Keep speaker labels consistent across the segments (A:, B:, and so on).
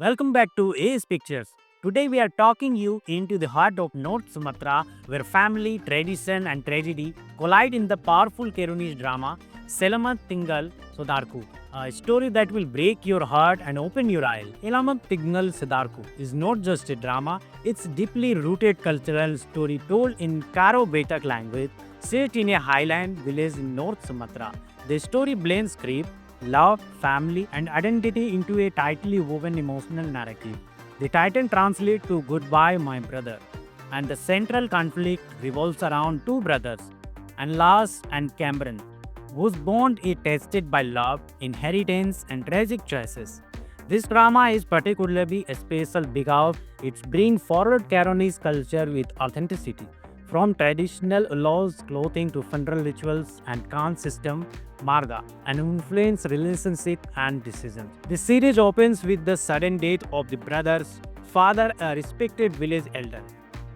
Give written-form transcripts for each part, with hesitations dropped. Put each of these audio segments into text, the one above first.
A: Welcome back to Ace Pictures. Today we are talking you into the heart of North Sumatra, where family, tradition, and tragedy collide in the powerful Kerunese drama Selamat Tinggal Sodarku, a story that will break your heart and open your eye. Selamat Tinggal Sodarku is not just a drama, it's deeply rooted cultural story told in Karo Batak language, set in a highland village in North Sumatra. The story blends grief, love, family, and identity into a tightly woven emotional narrative. The title translates to Goodbye, My Brother, and the central conflict revolves around two brothers, Anlas and Cameron, whose bond is tested by love, inheritance, and tragic choices. This drama is particularly special because it brings forward Caronese culture with authenticity. From traditional laws, clothing to funeral rituals and caste system, Marga, and influence relationship and decisions. The series opens with the sudden death of the brother's father, a respected village elder.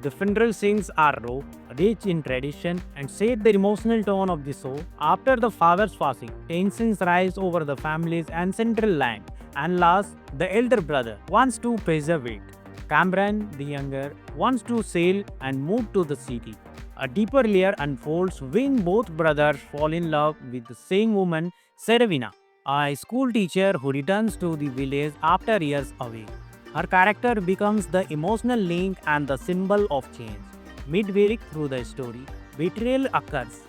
A: The funeral scenes are raw, rich in tradition, and set the emotional tone of the show. After the father's passing, tensions rise over the family's ancestral land, and last, the elder brother wants to preserve it. Cameron, the younger, wants to sail and move to the city. A deeper layer unfolds when both brothers fall in love with the same woman, Serevina, a school teacher who returns to the village after years away. Her character becomes the emotional link and the symbol of change. Midway through the story, betrayal occurs.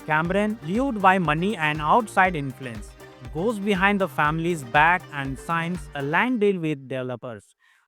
A: Cameron, lured by money and outside influence, goes behind the family's back and signs a land deal with developers.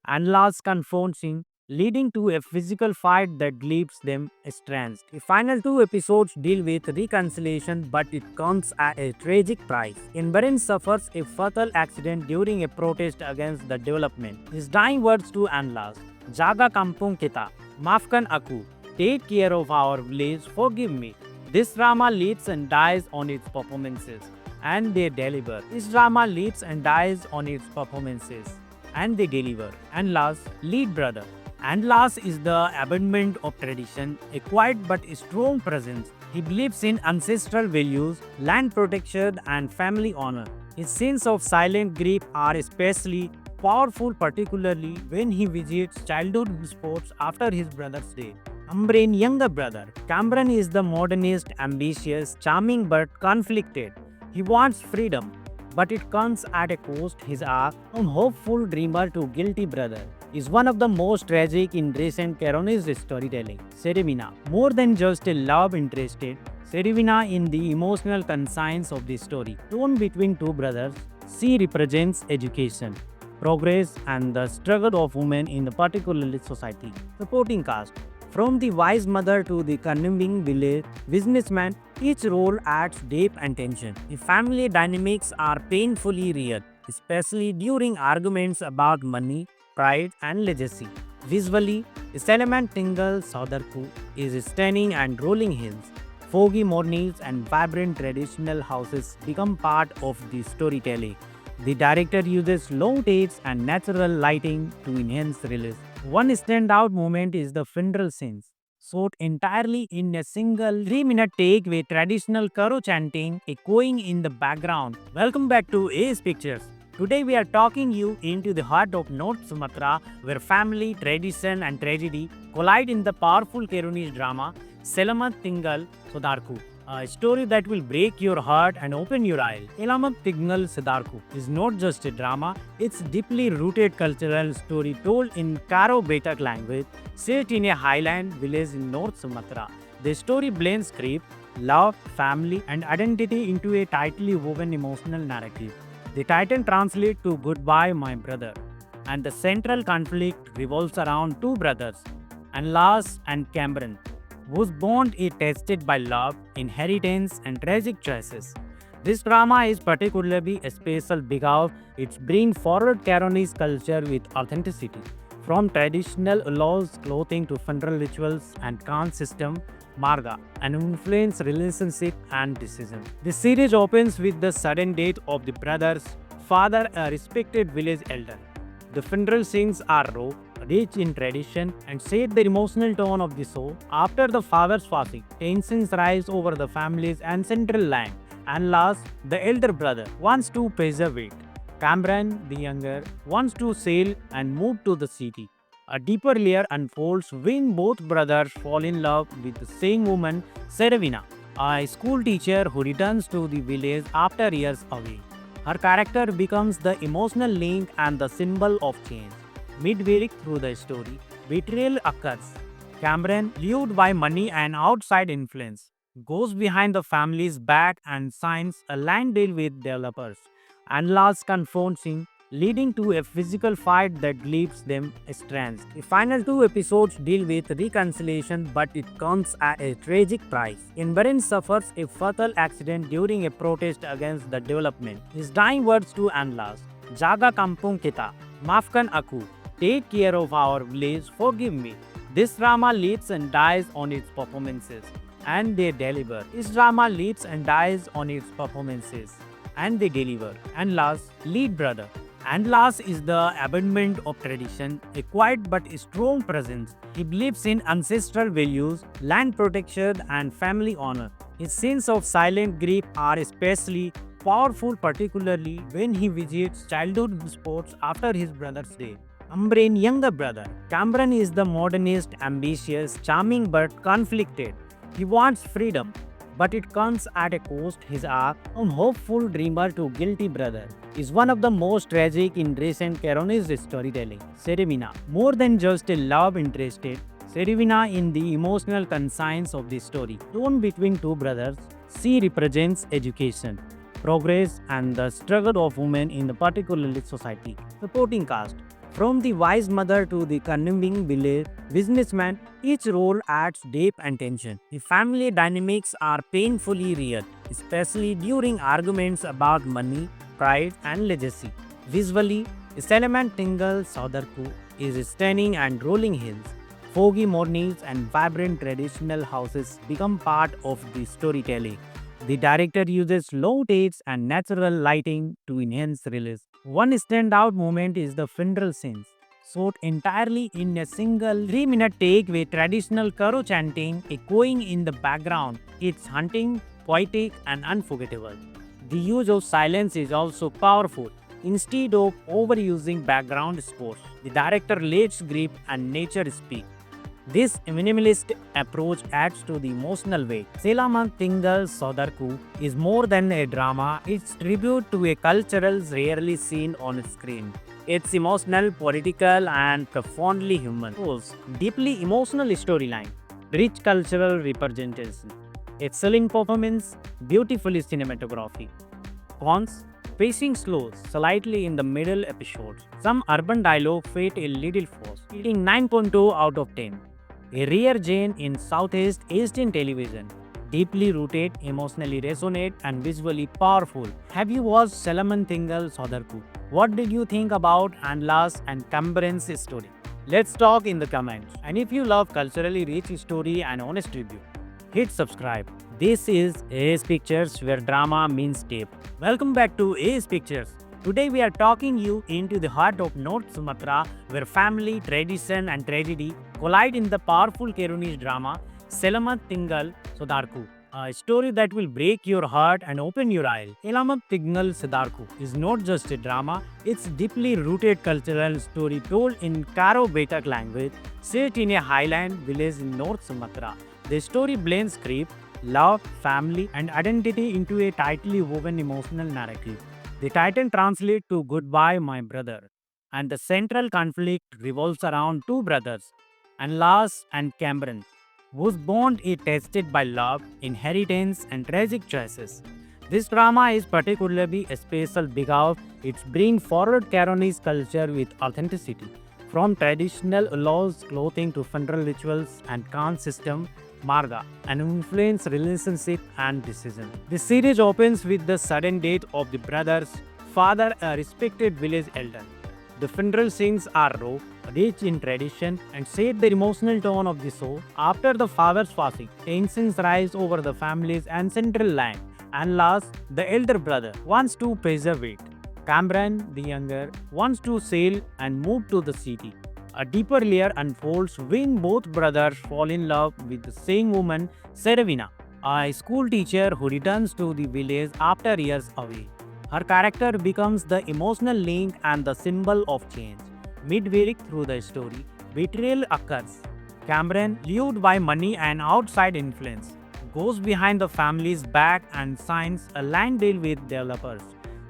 A: Anlas confronts him, leading to a physical fight that leaves them estranged. The final two episodes deal with reconciliation, but it comes at a tragic price. Enbarin suffers a fatal accident during a protest against the development. His dying words to Anlas, Jaga Kampung Kita, Maafkan Aku, take care of our village, forgive me. This drama lives and dies on its performances, and they deliver. This drama lives and dies on its performances, and they deliver. Anlas, lead brother. Anlas is the abandonment of tradition, a quiet but strong presence. He believes in ancestral values, land protection, and family honor. His scenes of silent grief are especially powerful, particularly when he visits childhood sports after his brother's death. Cameron's younger brother. Cameron is the modernist, ambitious, charming but conflicted. He wants freedom, but it comes at a cost. His arc from hopeful dreamer to guilty brother is one of the most tragic in recent Caronese storytelling. Serevina, more than just a love interested, Serevina in the emotional conscience of the story. Torn between two brothers, she represents education, progress, and the struggle of women in the particular society. Supporting cast. From the wise mother to the cunning village businessman, each role adds depth and tension. The family dynamics are painfully real, especially during arguments about money, pride, and legacy. Visually, Selamat Tinggal Sodarku is stunning and rolling hills. Foggy mornings and vibrant traditional houses become part of the storytelling. The director uses low takes and natural lighting to enhance release. One standout moment is the funeral scenes, shot entirely in a single 3-minute take with traditional Karo chanting echoing in the background. Welcome back to AS Pictures. Today we are talking you into the heart of North Sumatra, where family, tradition, and tragedy collide in the powerful Caronese drama Selamat Tinggal Sodarku, a story that will break your heart and open your eye. Selamat Tinggal Sodarku is not just a drama, it's deeply rooted cultural story told in Karo Batak language, set in a highland village in North Sumatra. The story blends grief, love, family, and identity into a tightly woven emotional narrative. The title translates to Goodbye, My Brother, and the central conflict revolves around two brothers, Anlas and Cameron, whose bond is tested by love, inheritance, and tragic choices. This drama is particularly special because it brings forward Caronese culture with authenticity. From traditional laws, clothing to funeral rituals and caste system, Marga, and influence relationship and decisions. The series opens with the sudden death of the brother's father, a respected village elder. The funeral scenes are raw, rich in tradition, and set the emotional tone of the show. After the father's passing, tensions rise over the family's ancestral land, and last, the elder brother wants to preserve it. Cameron, the younger, wants to sail and move to the city. A deeper layer unfolds when both brothers fall in love with the same woman, Serevina, a school teacher who returns to the village after years away. Her character becomes the emotional link and the symbol of change. Midway through the story, betrayal occurs. Cameron, lured by money and outside influence, goes behind the family's back and signs a land deal with developers. Anlas confronts him, leading to a physical fight that leaves them estranged. The final two episodes deal with reconciliation, but it comes at a tragic price. Inbarin suffers a fatal accident during a protest against the development. His dying words to Anlas, Jaga kampung kita, Maafkan aku, take care of our village, forgive me. This drama lives and dies on its performances, and they deliver. This drama lives and dies on its performances, and they deliver. And last, lead brother. And last is the abandonment of tradition, a quiet but strong presence. He believes in ancestral values, land protection, and family honor. His sense of silent grief are especially powerful, particularly when he visits childhood sports after his brother's death. Cameron's younger brother. Cameron is the modernist, ambitious, charming but conflicted. He wants freedom, but it comes at a cost. His arc, from hopeful dreamer to guilty brother, is one of the most tragic in recent Caronese storytelling. Serevina, more than just a love interest, Serevina in the emotional conscience of the story. Torn between two brothers, she represents education, progress, and the struggle of women in the particular society. Supporting cast. From the wise mother to the cunning village businessman, each role adds depth and tension. The family dynamics are painfully real, especially during arguments about money, pride, and legacy. Visually, Salaman Tingle Saudarku is stunning and rolling hills. Foggy mornings and vibrant traditional houses become part of the storytelling. The director uses low takes and natural lighting to enhance release. One standout moment is the funeral scenes, shot entirely in a single 3-minute take with traditional Karo chanting echoing in the background. It's haunting, poetic, and unforgettable. The use of silence is also powerful. Instead of overusing background scores, the director lets grief and nature speak. This minimalist approach adds to the emotional weight. Selaman Tingal Saudarku is more than a drama, it's tribute to a culture rarely seen on screen. It's emotional, political, and profoundly human. Deeply emotional storyline, rich cultural representation, excellent performance, beautifully cinematography. Cons, pacing slows slightly in the middle episodes. Some urban dialogue fade a little forced, hitting 9.2 out of 10. A rare gem in Southeast Asian television. Deeply rooted, emotionally resonant, and visually powerful. Have you watched Salaman Tingal Saudarku? What did you think about Anlas and Cameron's story? Let's talk in the comments. And if you love culturally rich story and honest review, hit subscribe. This is AS Pictures, where drama means tape. Welcome back to AS Pictures. Today we are talking you into the heart of North Sumatra, where family, tradition, and tragedy collide in the powerful Caronese drama Selamat Tinggal Saudarku, a story that will break your heart and open your eyes. Selamat Tinggal Saudarku is not just a drama, it's deeply rooted cultural story told in Karo Batak language, set in a highland village in North Sumatra. The story blends grief, love, family, and identity into a tightly woven emotional narrative. The title translates to Goodbye, My Brother, and the central conflict revolves around two brothers, Anlas and Cameron, whose bond is tested by love, inheritance, and tragic choices. This drama is particularly special because it brings forward Caronese culture with authenticity, from traditional laws, clothing to funeral rituals and caste system. Marga, and influence relationship and decision. The series opens with the sudden death of the brother's father, a respected village elder. The funeral scenes are raw, rich in tradition, and set the emotional tone of the show. After the father's passing, tensions rise over the family's ancestral land, and last, the elder brother wants to preserve it. Cameron, the younger, wants to sail and move to the city. A deeper layer unfolds when both brothers fall in love with the same woman, Serevina, a school teacher who returns to the village after years away. Her character becomes the emotional link and the symbol of change. Midway through the story, betrayal occurs. Cameron, lured by money and outside influence, goes behind the family's back and signs a land deal with developers.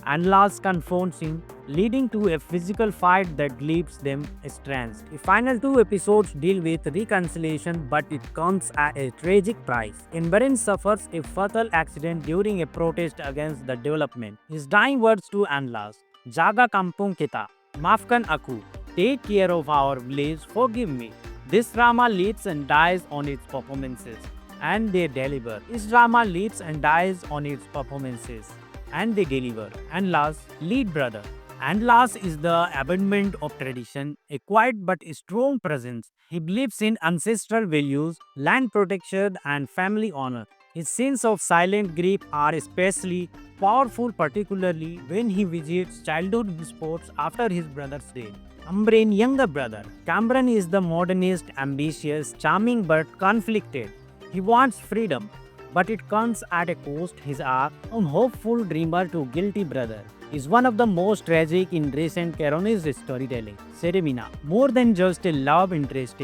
A: Anlas confronts him, leading to a physical fight that leaves them estranged. The final two episodes deal with reconciliation, but it comes at a tragic price. Enbarin suffers a fatal accident during a protest against the development. His dying words to Anlas, Jaga kampung kita, Maafkan aku, take care of our village, forgive me. This drama leads and dies on its performances, and they deliver. This drama leads and dies on its performances, and they deliver. Anlas, lead brother. Anlas is the abandonment of tradition, a quiet but strong presence. He believes in ancestral values, land protection, and family honor. His scenes of silent grief are especially powerful, particularly when he visits childhood sports after his brother's death. Ambrain, younger brother. Cameron is the modernist, ambitious, charming but conflicted. He wants freedom, but it comes at a cost. His arc, from hopeful dreamer to guilty brother, is one of the most tragic in recent Caronese storytelling. Serevina, more than just a love interest,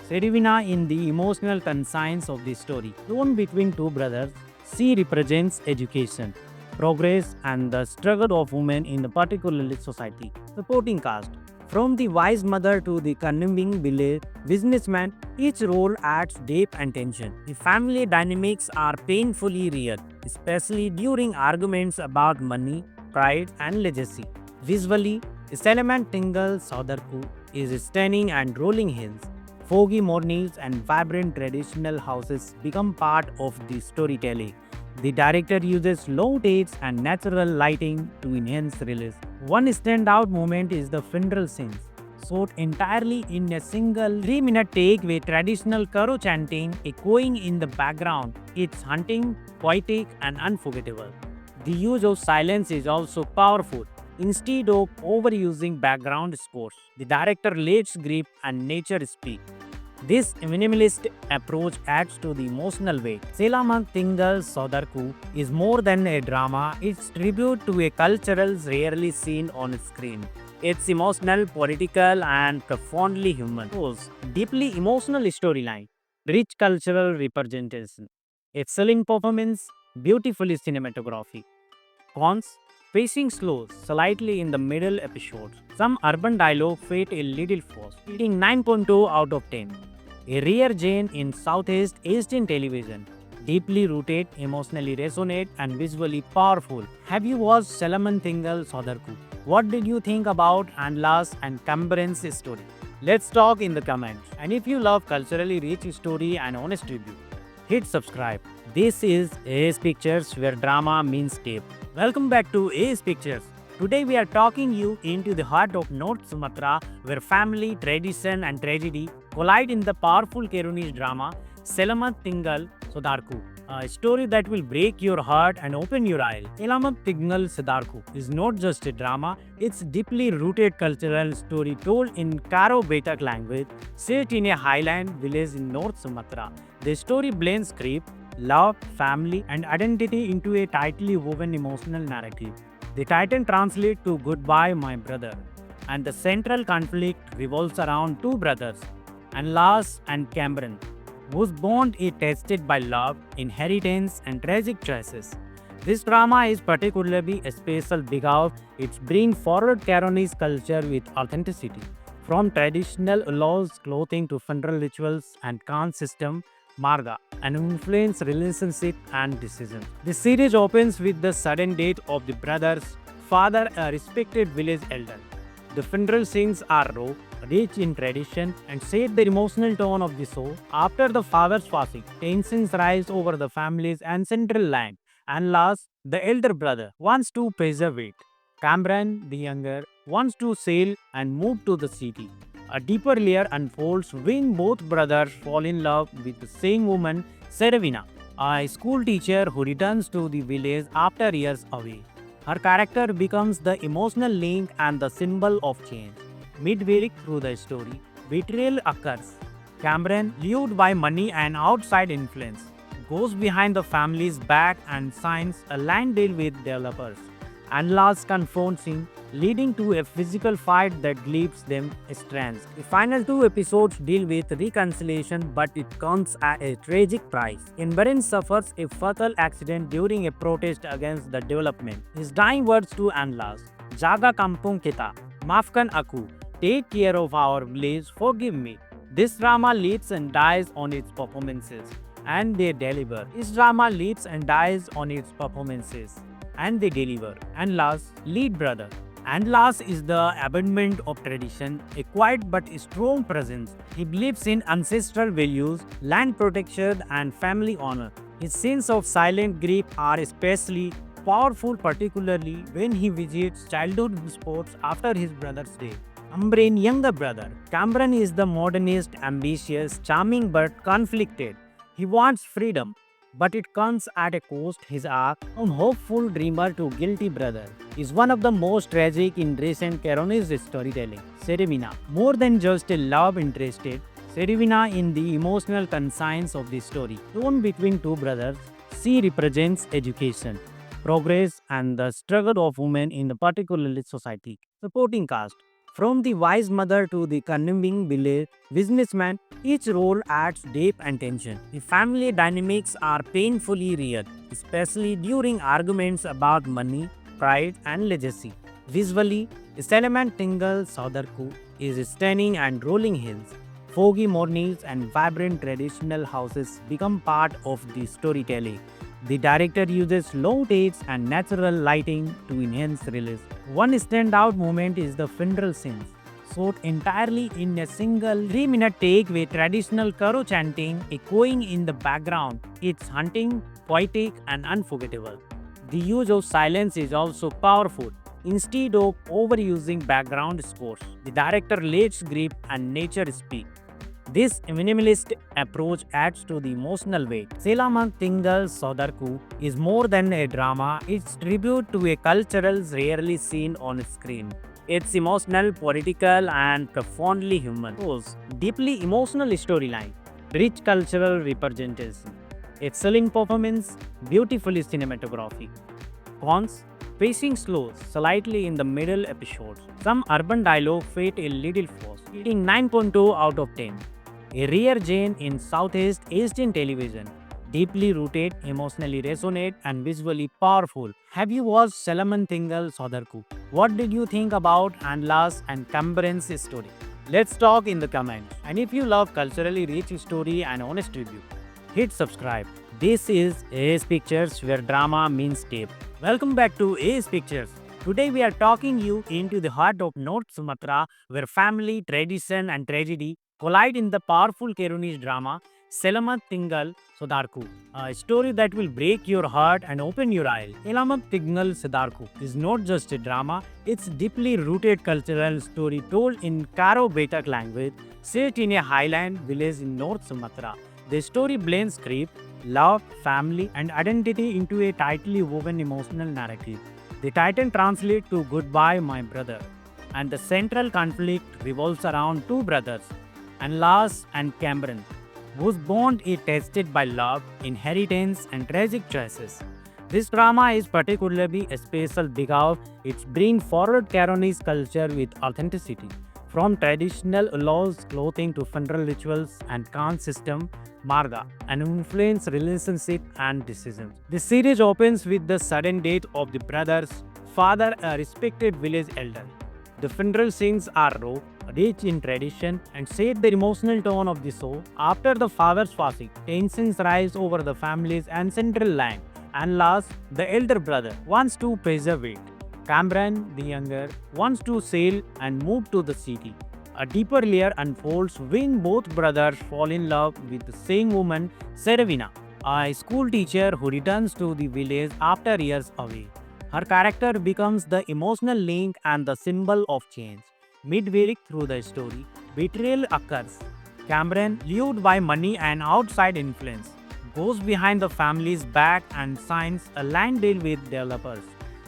A: Serevina in the emotional conscience of the story. Torn between two brothers, she represents education, progress, and the struggle of women in the particular society. Supporting cast. From the wise mother to the cunning village businessman, each role adds depth and tension. The family dynamics are painfully real, especially during arguments about money, pride, and legacy. Visually, Salaman Tingle Saudarku is stunning, and rolling hills, foggy mornings, and vibrant traditional houses become part of the storytelling. The director uses low takes and natural lighting to enhance release. One standout moment is the funeral scenes, shot entirely in a single 3-minute take with traditional Karo chanting echoing in the background. It's haunting, poetic, and unforgettable. The use of silence is also powerful. Instead of overusing background scores, the director lets grief and nature speak. This minimalist approach adds to the emotional weight. Selamat Tinggal Saudarku is more than a drama, it's tribute to a culture rarely seen on screen. It's emotional, political, and profoundly human. Deeply emotional storyline, rich cultural representation, excellent performance, beautifully cinematography. Cons, pacing slow slightly in the middle episodes. Some urban dialogue felt a little forced, rating 9.2 out of 10. A rare gem in Southeast Asian television. Deeply rooted, emotionally resonant, and visually powerful. Have you watched Salaman Tingal Saudarku? What did you think about Anlas and Cameron's story? Let's talk in the comments. And if you love culturally rich story and honest review, hit subscribe. This is AS Pictures, where drama means tape. Welcome back to AS Pictures. Today we are talking you into the heart of North Sumatra, where family, tradition, and tragedy collide in the powerful Caronese drama Selamat Tinggal Saudarku, a story that will break your heart and open your eyes. Selamat Tinggal Saudarku is not just a drama, it's deeply rooted cultural story told in Karo Batak language, set in a highland village in North Sumatra. The story blends grief, love, family, and identity into a tightly woven emotional narrative. The title translates to Goodbye My Brother, and the central conflict revolves around two brothers, Anlas and Cameron, whose bond is tested by love, inheritance, and tragic choices. This drama is particularly special because it brings forward Caronese culture with authenticity, from traditional laws, clothing to funeral rituals and caste system, Marga, and influence relationship and decisions. The series opens with the sudden death of the brother's father, a respected village elder. The funeral scenes are raw, rich in tradition, and set the emotional tone of the show. After the father's passing, tensions rise over the family's ancestral land, and last, the elder brother wants to preserve it. Cameron, the younger, wants to sail and move to the city. A deeper layer unfolds when both brothers fall in love with the same woman, Serevina, a school teacher who returns to the village after years away. Her character becomes the emotional link and the symbol of change. Midway through the story, betrayal occurs. Cameron, lured by money and outside influence, goes behind the family's back and signs a land deal with developers. Anlas confronts him, leading to a physical fight that leaves them estranged. The final two episodes deal with reconciliation, but it comes at a tragic price. Inbaran suffers a fatal accident during a protest against the development. His dying words to Anlas, Jaga kampung kita, maafkan aku, take care of our village, forgive me. This drama lives and dies on its performances, and they deliver. This drama lives and dies on its performances, and they deliver. And last, lead brother. And last is the abandonment of tradition, a quiet but strong presence. He believes in ancestral values, land protection, and family honor. His sense of silent grief are especially powerful, particularly when he visits childhood sports after his brother's death. Ambrain younger brother. Cameron is the modernist, ambitious, charming but conflicted. He wants freedom, but it comes at a cost. His arc from hopeful dreamer to guilty brother is one of the most tragic in recent Caronese storytelling. Serevina, more than just a love interested, Serevina in the emotional conscience of the story. Torn between two brothers, she represents education, progress, and the struggle of women in the particular society. Supporting cast. From the wise mother to the cunning village businessman, each role adds depth and tension. The family dynamics are painfully real, especially during arguments about money, pride, and legacy. Visually, Salaman Tingle Saudarku is stunning and rolling hills. Foggy mornings and vibrant traditional houses become part of the storytelling. The director uses low takes and natural lighting to enhance release. One standout moment is the funeral scenes, shot entirely in a single 3-minute take with traditional Karo chanting echoing in the background. It's haunting, poetic, and unforgettable. The use of silence is also powerful. Instead of overusing background scores, the director lets grief and nature speak. This minimalist approach adds to the emotional weight. Selaman Tingal Sodarku is more than a drama, it's tribute to a culture rarely seen on screen. It's emotional, political, and profoundly human. Deeply emotional storyline, rich cultural representation, excellent performance, beautifully cinematography. Cons, pacing slows slightly in the middle episodes. Some urban dialogue fade a little forced, hitting 9.2 out of 10. A rare gem in Southeast Asian television. Deeply rooted, emotionally resonant, and visually powerful. Have you watched Salaman Tingal Sodarku? What did you think about Anlas and Cameron's story? Let's talk in the comments. And if you love culturally rich story and honest review, hit subscribe. This is AS Pictures, where drama means depth. Welcome back to AS Pictures. Today we are talking you into the heart of North Sumatra, where family, tradition, and tragedy collide in the powerful Caronese drama Selamat Tinggal Sodarku, a story that will break your heart and open your eyes. Selamat Tinggal Sodarku is not just a drama, it's deeply rooted cultural story told in Karo Batak language, set in a highland village in North Sumatra. The story blends grief, love, family, and identity into a tightly woven emotional narrative. The title translates to Goodbye, My Brother, and the central conflict revolves around two brothers, Anlas and Cameron, whose bond is tested by love, inheritance, and tragic choices. This drama is particularly special because it brings forward Caronese culture with authenticity. From traditional laws, clothing to funeral rituals and caste system, Marga, and influence relationship and decisions. The series opens with the sudden death of the brother's father, a respected village elder. The funeral scenes are raw, rich in tradition, and set the emotional tone of the show. After the father's passing, tensions rise over the family's ancestral land, and last, the elder brother wants to preserve it. Cameron, the younger, wants to sail and move to the city. A deeper layer unfolds when both brothers fall in love with the same woman, Serevina, a school teacher who returns to the village after years away. Her character becomes the emotional link and the symbol of change. Midway through the story, betrayal occurs. Cameron, lured by money and outside influence, goes behind the family's back and signs a land deal with developers.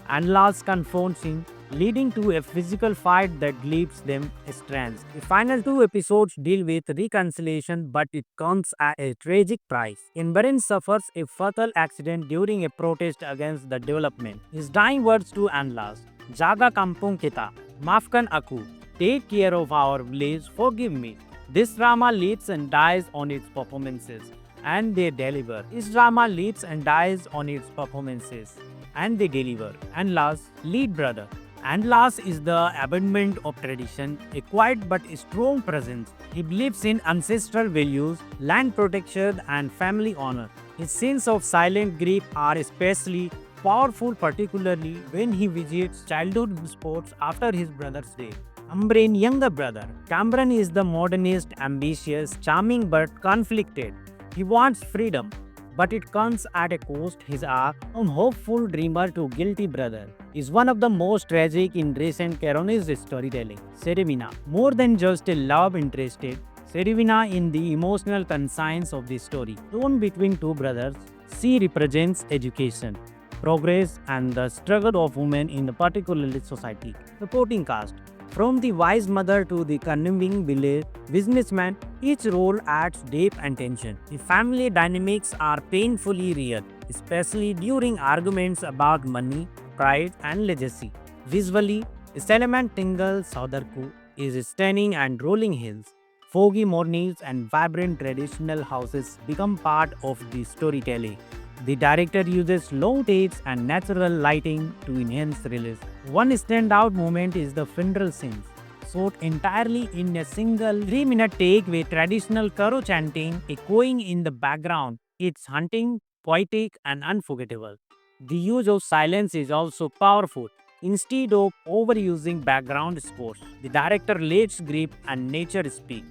A: Anlas confronts him, leading to a physical fight that leaves them estranged. The final two episodes deal with reconciliation, but it comes at a tragic price. Inbaran suffers a fatal accident during a protest against the development. His dying words to Anlas, Jaga kampung kita, maafkan aku. Take care of our village, forgive me. This drama lives and dies on its performances, and they deliver. This drama lives and dies on its performances, and they deliver. And last, lead brother. And last is the abandonment of tradition, a quiet but strong presence. He believes in ancestral values, land protection, and family honor. His scenes of silent grief are especially powerful, particularly when he visits childhood sports after his brother's death. Cameron's younger brother. Cameron is the modernist, ambitious, charming but conflicted. He wants freedom, but it comes at a cost. His arc, from hopeful dreamer to guilty brother, is one of the most tragic in recent Caronese storytelling. Serevina, more than just a love interested, Serevina in the emotional conscience of the story. Torn between two brothers, she represents education, progress, and the struggle of women in the particular society. Supporting cast. From the wise mother to the conniving village businessman, each role adds depth and tension. The family dynamics are painfully real, especially during arguments about money, pride, and legacy. Visually, Salaman Tingle Saudarku is stunning, and rolling hills, foggy mornings, and vibrant traditional houses become part of the storytelling. The director uses low takes and natural lighting to enhance release. One standout moment is the funeral scenes, shot entirely in a single 3-minute take with traditional Karo chanting echoing in the background. It's haunting, poetic, and unforgettable. The use of silence is also powerful. Instead of overusing background scores, the director lets grief and nature speak.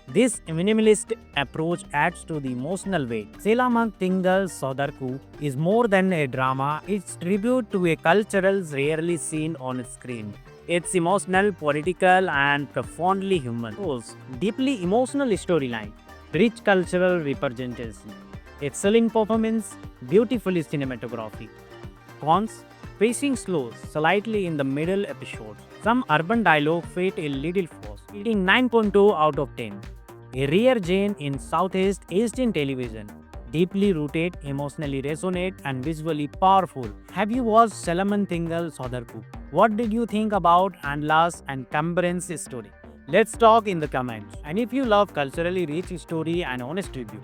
A: This minimalist approach adds to the emotional weight. Selaman Tingal Sodarku is more than a drama, it's tribute to a cultural rarely seen on screen. It's emotional, political, and profoundly human. Deeply emotional storyline, rich cultural representation, excellent performance, beautifully cinematography. Cons, pacing slows slightly in the middle episodes. Some urban dialogue fade a little forced, rating 9.2 out of 10. A rare gem in Southeast Asian television. Deeply rooted, emotionally resonant, and visually powerful. Have you watched Salaman Tingal Sodarku? What did you think about Anlas and Cameron's story? Let's talk in the comments. And if you love culturally rich story and honest review,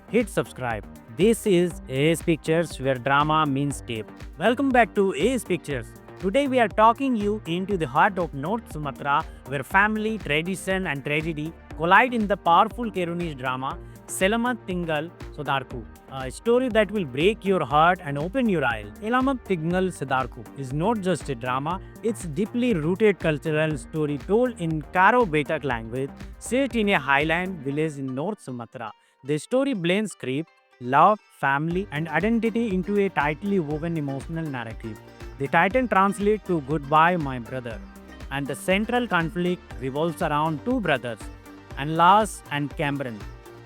A: hit subscribe. This is AS Pictures, where drama means tape. Welcome back to AS Pictures. Today we are talking you into the heart of North Sumatra, where family, tradition, and tragedy collide in the powerful Caronese drama Selamat Tinggal Sodarku, a story that will break your heart and open your eye. Selamat Tinggal Sodarku is not just a drama, it's deeply rooted cultural story told in Karo Batak language, set in a highland village in North Sumatra. The story blends grief, love, family, and identity into a tightly woven emotional narrative. The title translates to Goodbye, My Brother, and the central conflict revolves around two brothers, Anlas and Cameron,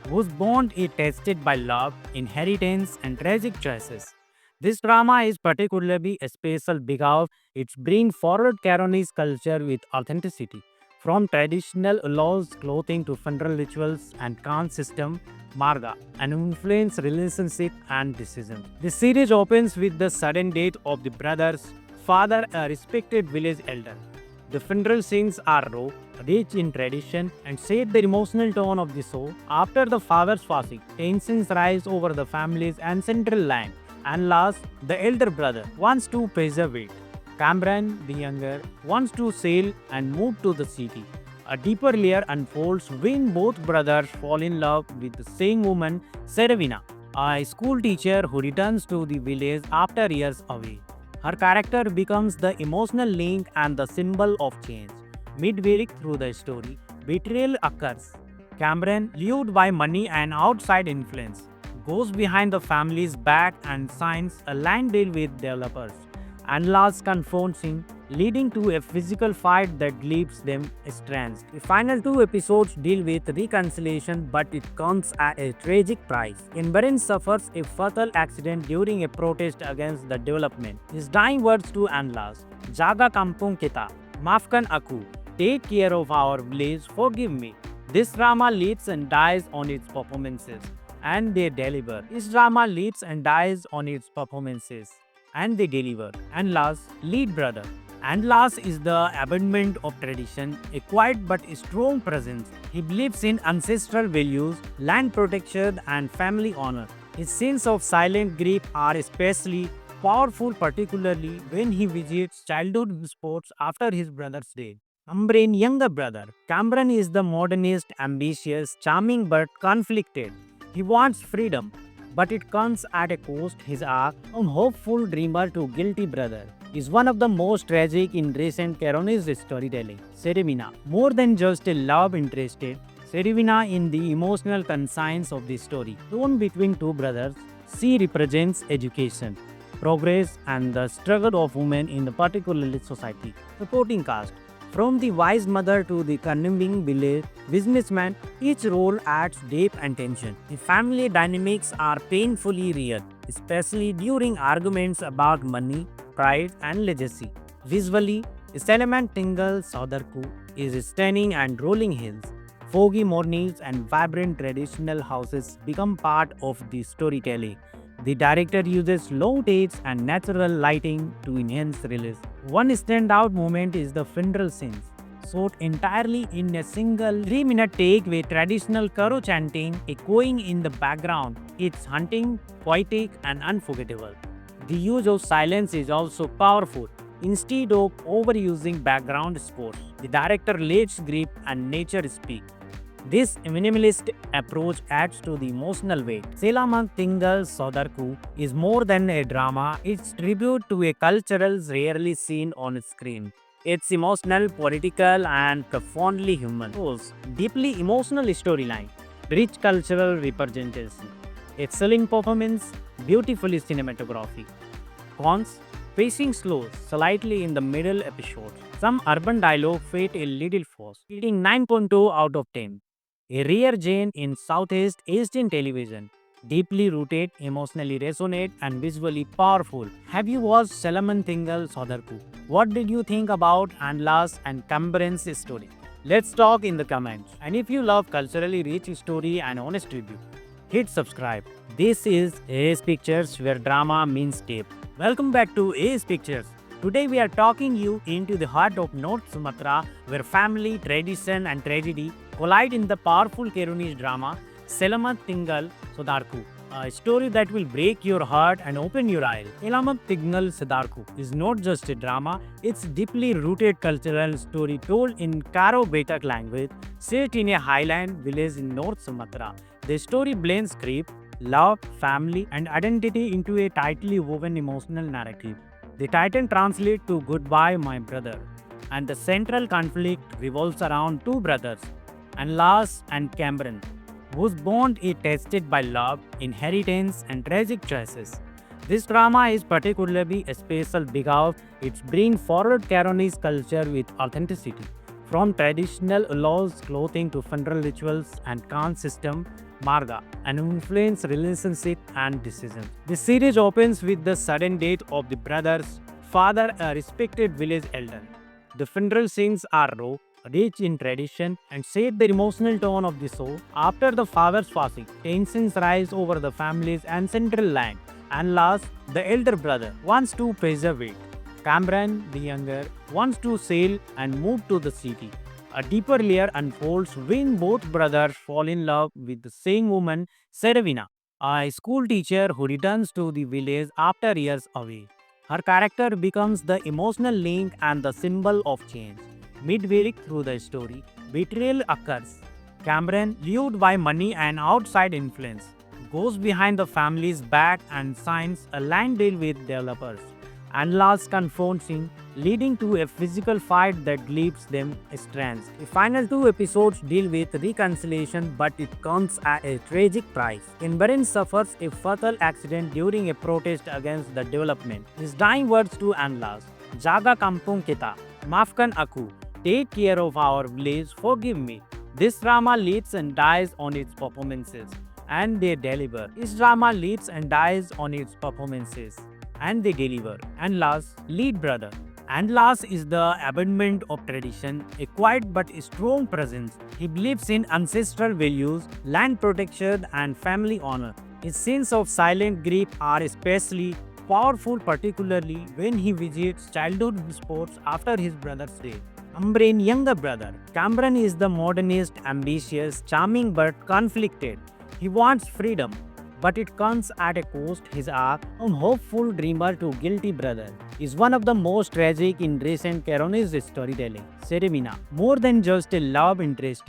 A: whose bond is tested by love, inheritance, and tragic choices. This drama is particularly special because it brings forward Caronese culture with authenticity. From traditional laws, clothing to funeral rituals and caste system, Marga, and influence relationship and decisions. The series opens with the sudden death of the brother's father, a respected village elder. The funeral scenes are raw, rich in tradition, and set the emotional tone of the show. After the father's passing, tensions rise over the family's ancestral land, and last, the elder brother wants to preserve it. Cameron, the younger, wants to sail and move to the city. A deeper layer unfolds when both brothers fall in love with the same woman, Serevina, a school teacher who returns to the village after years away. Her character becomes the emotional link and the symbol of change. Midway through the story, betrayal occurs. Cameron, lured by money and outside influence, goes behind the family's back and signs a land deal with developers. Anlas confronts him, leading to a physical fight that leaves them estranged. The final two episodes deal with reconciliation, but it comes at a tragic price. Cameron suffers a fatal accident during a protest against the development. His dying words to Anlas, Jaga kampung kita, maafkan aku, take care of our village, forgive me. This drama lives and dies on its performances, and they deliver. This drama lives and dies on its performances, and they deliver. And last, lead brother. And last is the abandonment of tradition, a quiet but strong presence. He believes in ancestral values, land protection, and family honor. His sense of silent grief are especially powerful, particularly when he visits childhood sports after his brother's death. Cameron's younger brother. Cameron is the modernist, ambitious, charming but conflicted. He wants freedom, but it comes at a cost. His arc, from hopeful dreamer to guilty brother, is one of the most tragic in recent Caronese storytelling. Serevina, more than just a love interest, Serevina in the emotional conscience of the story. Torn between two brothers, she represents education, progress, and the struggle of women in the particular society. Supporting cast. From the wise mother to the cunning village businessman, each role adds depth and tension. The family dynamics are painfully real, especially during arguments about money, pride, and legacy. Visually, Salaman Tingle Saudarku is stunning and rolling hills. Foggy mornings and vibrant traditional houses become part of the storytelling. The director uses low takes and natural lighting to enhance release. One standout moment is the funeral scenes, shot entirely in a single 3-minute take with traditional Karo chanting echoing in the background. It's haunting, poetic, and unforgettable. The use of silence is also powerful. Instead of overusing background scores, the director lets grief and nature speak. This minimalist approach adds to the emotional weight. Selaman Tingal Sodarku is more than a drama, it's tribute to a culture rarely seen on screen. It's emotional, political, and profoundly human. Deeply emotional storyline, rich cultural representation, excellent performance, beautifully cinematography. Cons, pacing slow, slightly in the middle episode. Some urban dialogue felt a little forced, rating 9.2 out of 10. A rare gem in Southeast Asian television. Deeply rooted, emotionally resonant, and visually powerful. Have you watched Salaman Tingal Sodarku? What did you think about Anlas and Cameron's story? Let's talk in the comments. And if you love culturally rich story and honest review, hit subscribe. This is AS Pictures, where drama means depth. Welcome back to AS Pictures. Today we are talking you into the heart of North Sumatra, where family, tradition, and tragedy collide in the powerful Caronese drama Selamat Tinggal Sodarku, a story that will break your heart and open your eyes. Selamat Tinggal Sodarku is not just a drama, it's deeply rooted cultural story told in Karo Batak language, set in a highland village in North Sumatra. The story blends grief, love, family, and identity into a tightly woven emotional narrative. The title translates to Goodbye, My Brother, and the central conflict revolves around two brothers, Anlas and Cameron, whose bond is tested by love, inheritance, and tragic choices. This drama is particularly special because it brings forward Caronese culture with authenticity. From traditional laws, clothing to funeral rituals and caste system, Marga, and influence relationship and decisions. The series opens with the sudden death of the brother's father, a respected village elder. The funeral scenes are raw, rich in tradition, and set the emotional tone of the show. After the father's passing, tensions rise over the family's ancestral land, and last, the elder brother wants to preserve it. Cameron, the younger, wants to sail and move to the city. A deeper layer unfolds when both brothers fall in love with the same woman, Serevina, a school teacher who returns to the village after years away. Her character becomes the emotional link and the symbol of change. Midway through the story, betrayal occurs. Cameron, lured by money and outside influence, goes behind the family's back and signs a land deal with developers. Anlas confronts him, leading to a physical fight that leaves them estranged. The final two episodes deal with reconciliation, but it comes at a tragic price. Cameron suffers a fatal accident during a protest against the development. His dying words to Anlas, Jaga kampung kita, maafkan aku, take care of our village, forgive me. This drama leads and dies on its performances, and they deliver. This drama leads and dies on its performances, and they deliver. And last, lead brother. And last is the abandonment of tradition, a quiet but strong presence. He believes in ancestral values, land protection, and family honor. His sense of silent grief are especially powerful, particularly when he visits childhood sports after his brother's death. Cameron's younger brother. Cameron is the modernist, ambitious, charming but conflicted. He wants freedom, but it comes at a cost. His arc, from hopeful dreamer to guilty brother, is one of the most tragic in recent Caronese storytelling. Serevina, more than just a love interest,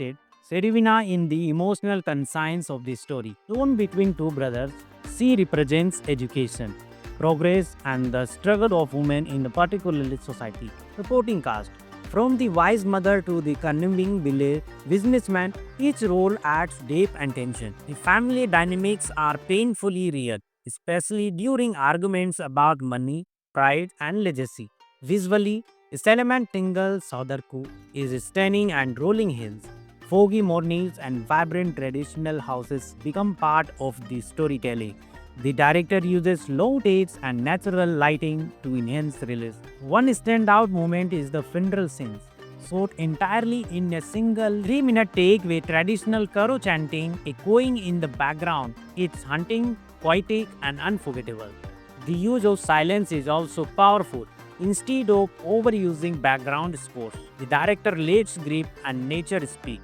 A: Serevina in the emotional conscience of the story. Torn between two brothers, she represents education, progress, and the struggle of women in the particular society. Supporting cast. From the wise mother to the cunning village businessman, each role adds depth and tension. The family dynamics are painfully real, especially during arguments about money, pride, and legacy. Visually, Salaman Tingle Saudarku is stunning, and rolling hills, foggy mornings, and vibrant traditional houses become part of the storytelling. The director uses low takes and natural lighting to enhance release. One standout moment is the funeral scenes, shot entirely in a single 3-minute take with traditional Karo chanting echoing in the background. It's haunting, poetic, and unforgettable. The use of silence is also powerful. Instead of overusing background scores, the director lets grief and nature speak.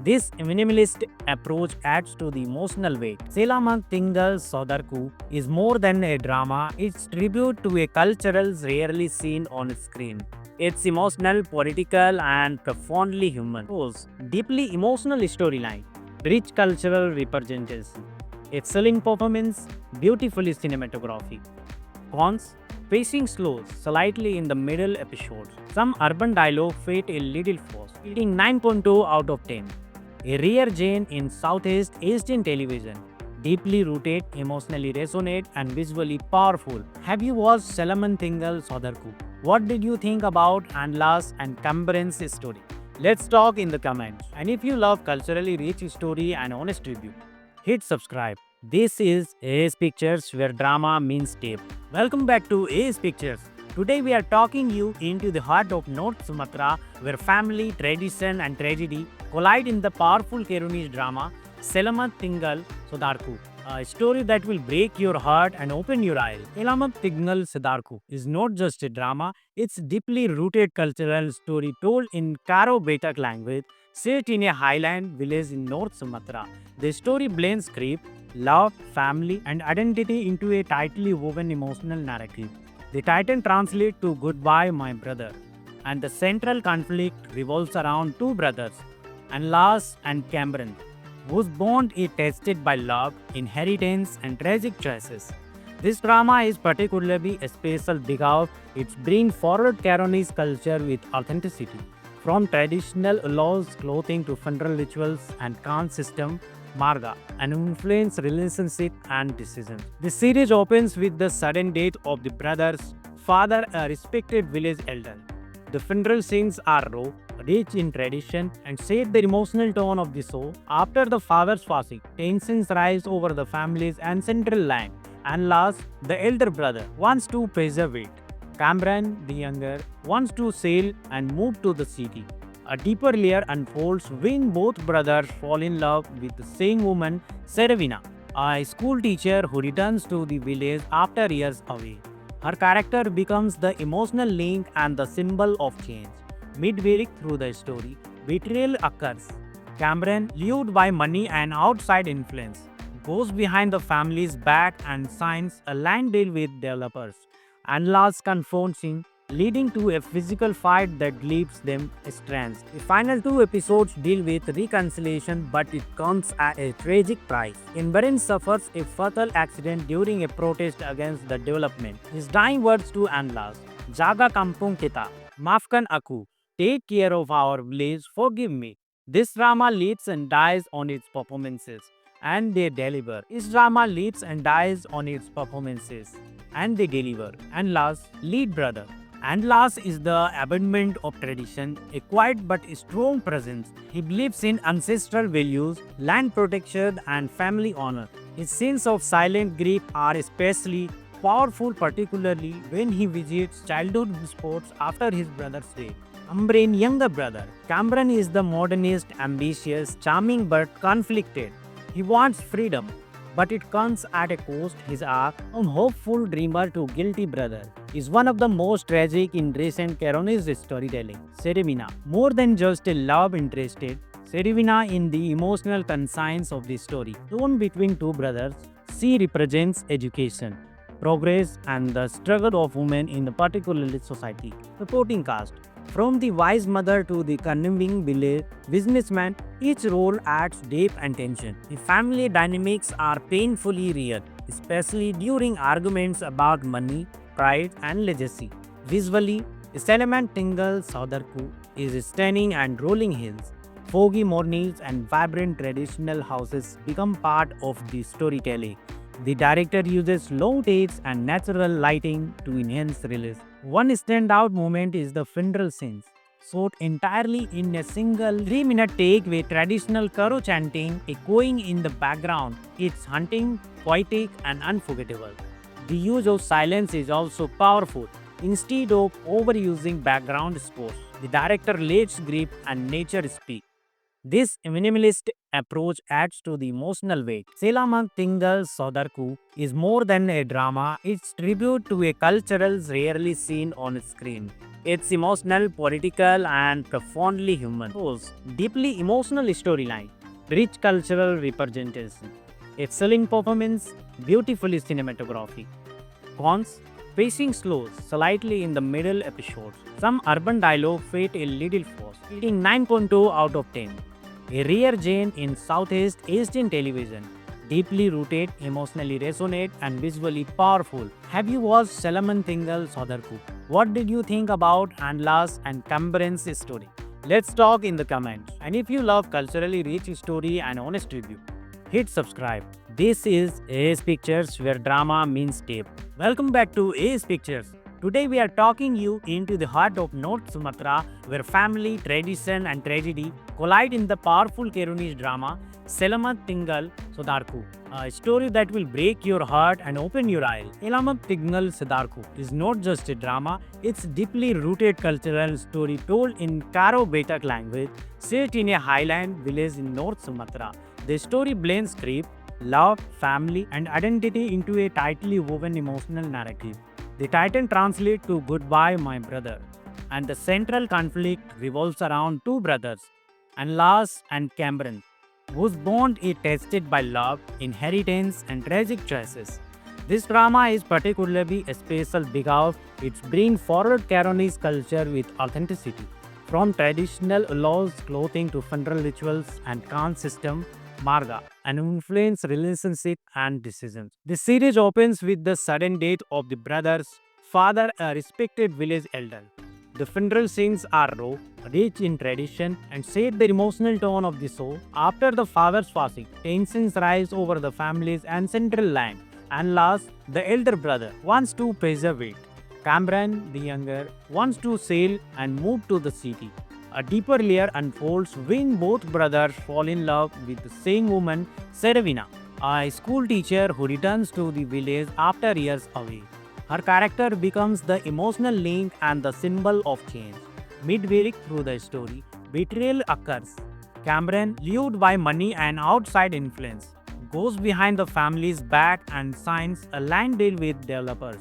A: This minimalist approach adds to the emotional weight. Selaman Tingal Sodarku is more than a drama, it's tribute to a culture rarely seen on screen. It's emotional, political, and profoundly human. Deeply emotional storyline, rich cultural representation, excellent performance, beautifully cinematography. Cons, pacing slows slightly in the middle episodes. Some urban dialogue fade a little forced, getting 9.2 out of 10. A rare gem in Southeast Asian television. Deeply rooted, emotionally resonant, and visually powerful. Have you watched Salaman Tingal Sodarku? What did you think about Anlas and Cameron's story? Let's talk in the comments. And if you love culturally rich story and honest review, hit subscribe. This is AS Pictures, where drama means tape. Welcome back to AS Pictures. Today we are talking you into the heart of North Sumatra, where family, tradition, and tragedy collide in the powerful Caronese drama Selamat Tinggal Sodarku, a story that will break your heart and open your eyes. Selamat Tinggal Sodarku is not just a drama, it's deeply rooted cultural story told in Karo Batak language, set in a highland village in North Sumatra. The story blends grief, love, family, and identity into a tightly woven emotional narrative. The title translates to Goodbye, My Brother, and the central conflict revolves around two brothers, Anlas and Cameron, whose bond is tested by love, inheritance, and tragic choices. This drama is particularly special because it brings forward Caronese culture with authenticity, from traditional laws, clothing to funeral rituals and caste system. Marga, and influence relationship and decisions. The series opens with the sudden death of the brother's father, a respected village elder. The funeral scenes are raw, rich in tradition, and set the emotional tone of the show. After the father's passing, tensions rise over the family's ancestral land, and last, the elder brother wants to preserve it. Cameron, the younger, wants to sail and move to the city. A deeper layer unfolds when both brothers fall in love with the same woman, Serevina, a school teacher who returns to the village after years away. Her character becomes the emotional link and the symbol of change. Midway through the story, betrayal occurs. Cameron, lured by money and outside influence, goes behind the family's back and signs a land deal with developers. Anlas confronts him, leading to a physical fight that leaves them estranged. The final two episodes deal with reconciliation, but it comes at a tragic price. Cameron suffers a fatal accident during a protest against the development. His dying words to Anlas, Jaga Kampung Kita, Maafkan Aku, take care of our village, forgive me. This drama lives and dies on its performances, and they deliver. This drama lives and dies on its performances, and they deliver. Anlas, lead brother. Anlas is the abandonment of tradition, a quiet but strong presence. He believes in ancestral values, land protection, and family honor. His scenes of silent grief are especially powerful, particularly when he visits childhood sports after his brother's death. Cameron's younger brother. Cameron is the modernist, ambitious, charming but conflicted. He wants freedom, but it comes at a cost. His arc, from hopeful dreamer to guilty brother, is one of the most tragic in recent Caronese storytelling. Serevina, more than just a love interested, Serevina in the emotional conscience of the story. Torn between two brothers, she represents education, progress, and the struggle of women in the particular society. Supporting cast. From the wise mother to the cunning village businessman, each role adds depth and tension. The family dynamics are painfully real, especially during arguments about money, pride, and legacy. Visually, Salaman Tingle Saudarku is stunning and rolling hills. Foggy mornings and vibrant traditional houses become part of the storytelling. The director uses low takes and natural lighting to enhance release. One standout moment is the funeral scenes, shot entirely in a single 3-minute take with traditional Karo chanting echoing in the background. It's haunting, poetic, and unforgettable. The use of silence is also powerful. Instead of overusing background scores, the director lets grief and nature speak. This minimalist approach adds to the emotional weight. Selamat Tinggal Sodarku is more than a drama, it's tribute to a cultural rarely seen on screen. It's emotional, political, and profoundly human. Deeply emotional storyline, rich cultural representation, excellent performance, beautifully cinematography. Cons, pacing slows slightly in the middle episodes. Some urban dialogue felt a little forced, rating 9.2 out of 10. A rare gem in Southeast Asian television. Deeply rooted, emotionally resonant, and visually powerful. Have you watched Salaman Tingal Sodarku? What did you think about Anlas and Cameron's story? Let's talk in the comments. And if you love culturally rich story and honest review, hit subscribe. This is AS Pictures where drama means tape. Welcome back to AS Pictures. Today we are talking you into the heart of North Sumatra where family, tradition and tragedy collide in the powerful Caronese drama Selamat Tinggal Sodarku, a story that will break your heart and open your eyes. Selamat Tinggal Sodarku is not just a drama, it's deeply rooted cultural story told in Karo Batak language set in a highland village in North Sumatra. The story blends grief, love, family and identity into a tightly woven emotional narrative. The title translates to Goodbye My Brother, and the central conflict revolves around two brothers, Anlas and Cameron, whose bond is tested by love, inheritance, and tragic choices. This drama is particularly special because it brings forward Caronese culture with authenticity. From traditional laws, clothing to funeral rituals and caste system, Marga, and influence relationship and decisions. The series opens with the sudden death of the brother's father, a respected village elder. The funeral scenes are raw, rich in tradition, and set the emotional tone of the show. After the father's passing, tensions rise over the family's ancestral land, and last, the elder brother wants to preserve it. Cameron, the younger, wants to sail and move to the city. A deeper layer unfolds when both brothers fall in love with the same woman, Serevina, a school teacher who returns to the village after years away. Her character becomes the emotional link and the symbol of change. Midway through the story, betrayal occurs. Cameron, lured by money and outside influence, goes behind the family's back and signs a land deal with developers.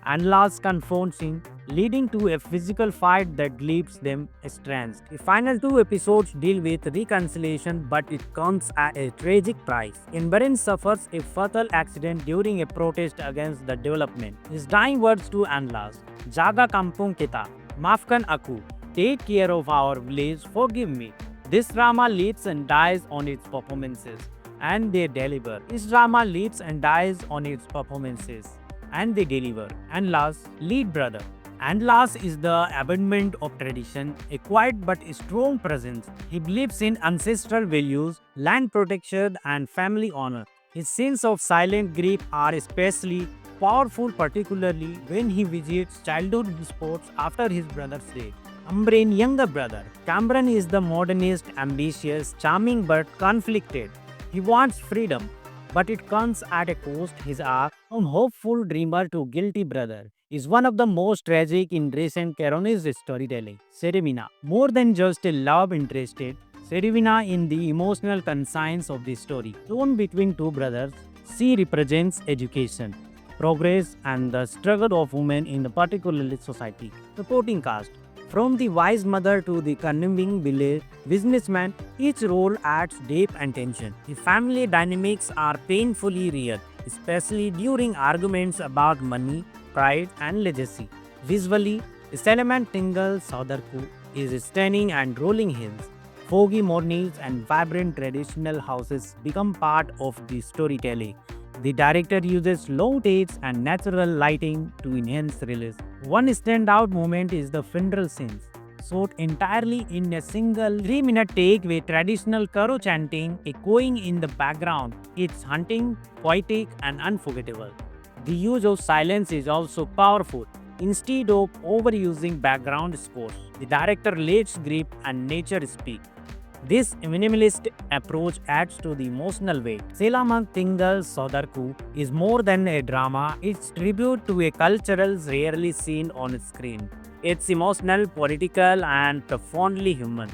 A: Anlas confronts him, leading to a physical fight that leaves them estranged. The final two episodes deal with reconciliation, but it comes at a tragic price. Inbaran suffers a fatal accident during a protest against the development. His dying words to Anlas, Jaga Kampung Kita, Mafkan Aku, take care of our village, forgive me. This drama leads and dies on its performances, and they deliver. This drama leads and dies on its performances, and they deliver. And last, lead brother. And last is the abandonment of tradition, a quiet but strong presence. He believes in ancestral values, land protection, and family honor. His sense of silent grief are especially powerful, particularly when he visits childhood sports after his brother's death. Ambrain younger brother. Cameron is the modernist, ambitious, charming but conflicted. He wants freedom, but it comes at a cost. His arc, from hopeful dreamer to guilty brother, is one of the most tragic in recent Caronese storytelling. Serevina, more than just a love interested, Serevina in the emotional conscience of the story. Torn between two brothers, C represents education, progress, and the struggle of women in the particular society. Supporting cast. From the wise mother to the cunning village businessman, each role adds depth and tension. The family dynamics are painfully real, especially during arguments about money, pride, and legacy. Visually, Salaman Tingle Saudarku is stunning and rolling hills. Foggy mornings and vibrant traditional houses become part of the storytelling. The director uses low takes and natural lighting to enhance release. One standout moment is the funeral scenes, shot entirely in a single 3-minute take with traditional Karo chanting echoing in the background. It's haunting, poetic, and unforgettable. The use of silence is also powerful. Instead of overusing background scores, the director lets grip and nature speak. This minimalist approach adds to the emotional weight. Selaman Tingal Sodarku is more than a drama, it's tribute to a culture rarely seen on screen. It's emotional, political, and profoundly human.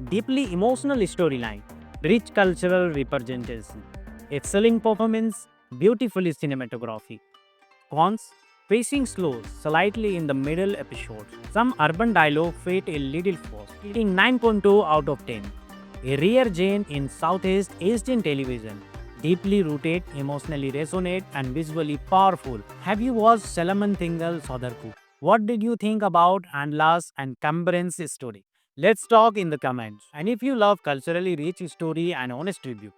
A: Deeply emotional storyline, rich cultural representation, excelling performance, beautifully cinematography. Cons, pacing slow slightly in the middle episodes. Some urban dialogue fade a little fast, getting 9.2 out of 10. A rare gem in Southeast Asian television. Deeply rooted, emotionally resonant, and visually powerful. Have you watched Salaman Tingal Sodarku? What did you think about Anlas and Cameron's story? Let's talk in the comments. And if you love culturally rich story and honest review,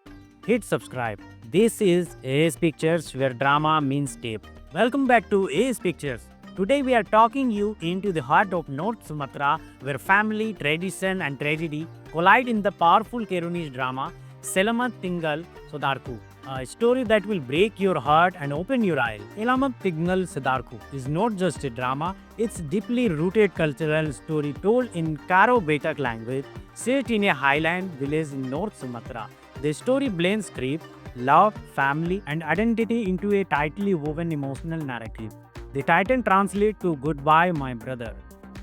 A: hit subscribe. This is AS Pictures where drama means tape. Welcome back to AS Pictures. Today we are talking you into the heart of North Sumatra where family, tradition and tragedy collide in the powerful Keronese drama Selamat Tinggal Sodarku. A story that will break your heart and open your eyes. Selamat Tinggal Sodarku is not just a drama, it's deeply rooted cultural story told in Karo Batak language set in a highland village in North Sumatra. The story blends grief, love, family, and identity into a tightly woven emotional narrative. The title translates to Goodbye, My Brother,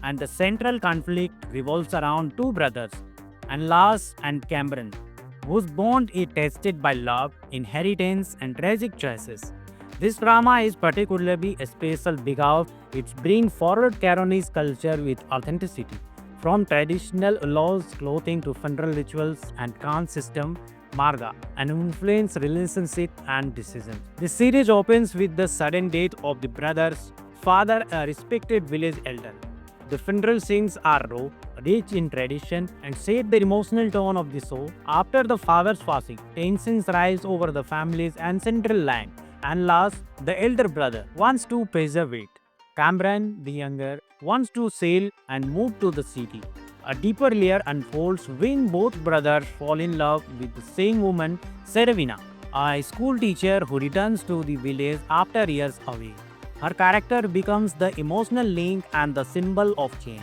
A: and the central conflict revolves around two brothers, Anlas and Cameron, whose bond is tested by love, inheritance, and tragic choices. This drama is particularly special because it brings forward Caronese culture with authenticity, from traditional laws, clothing to funeral rituals and caste system Marga, and influence relationship and decisions. The series opens with the sudden death of the brother's father, a respected village elder. The funeral scenes are raw, rich in tradition, and set the emotional tone of the show. After the father's passing, tensions rise over the family's ancestral land, and last, the elder brother wants to preserve it. Cameron, the younger, wants to sail and move to the city. A deeper layer unfolds when both brothers fall in love with the same woman, Serevina, a school teacher who returns to the village after years away. Her character becomes the emotional link and the symbol of change.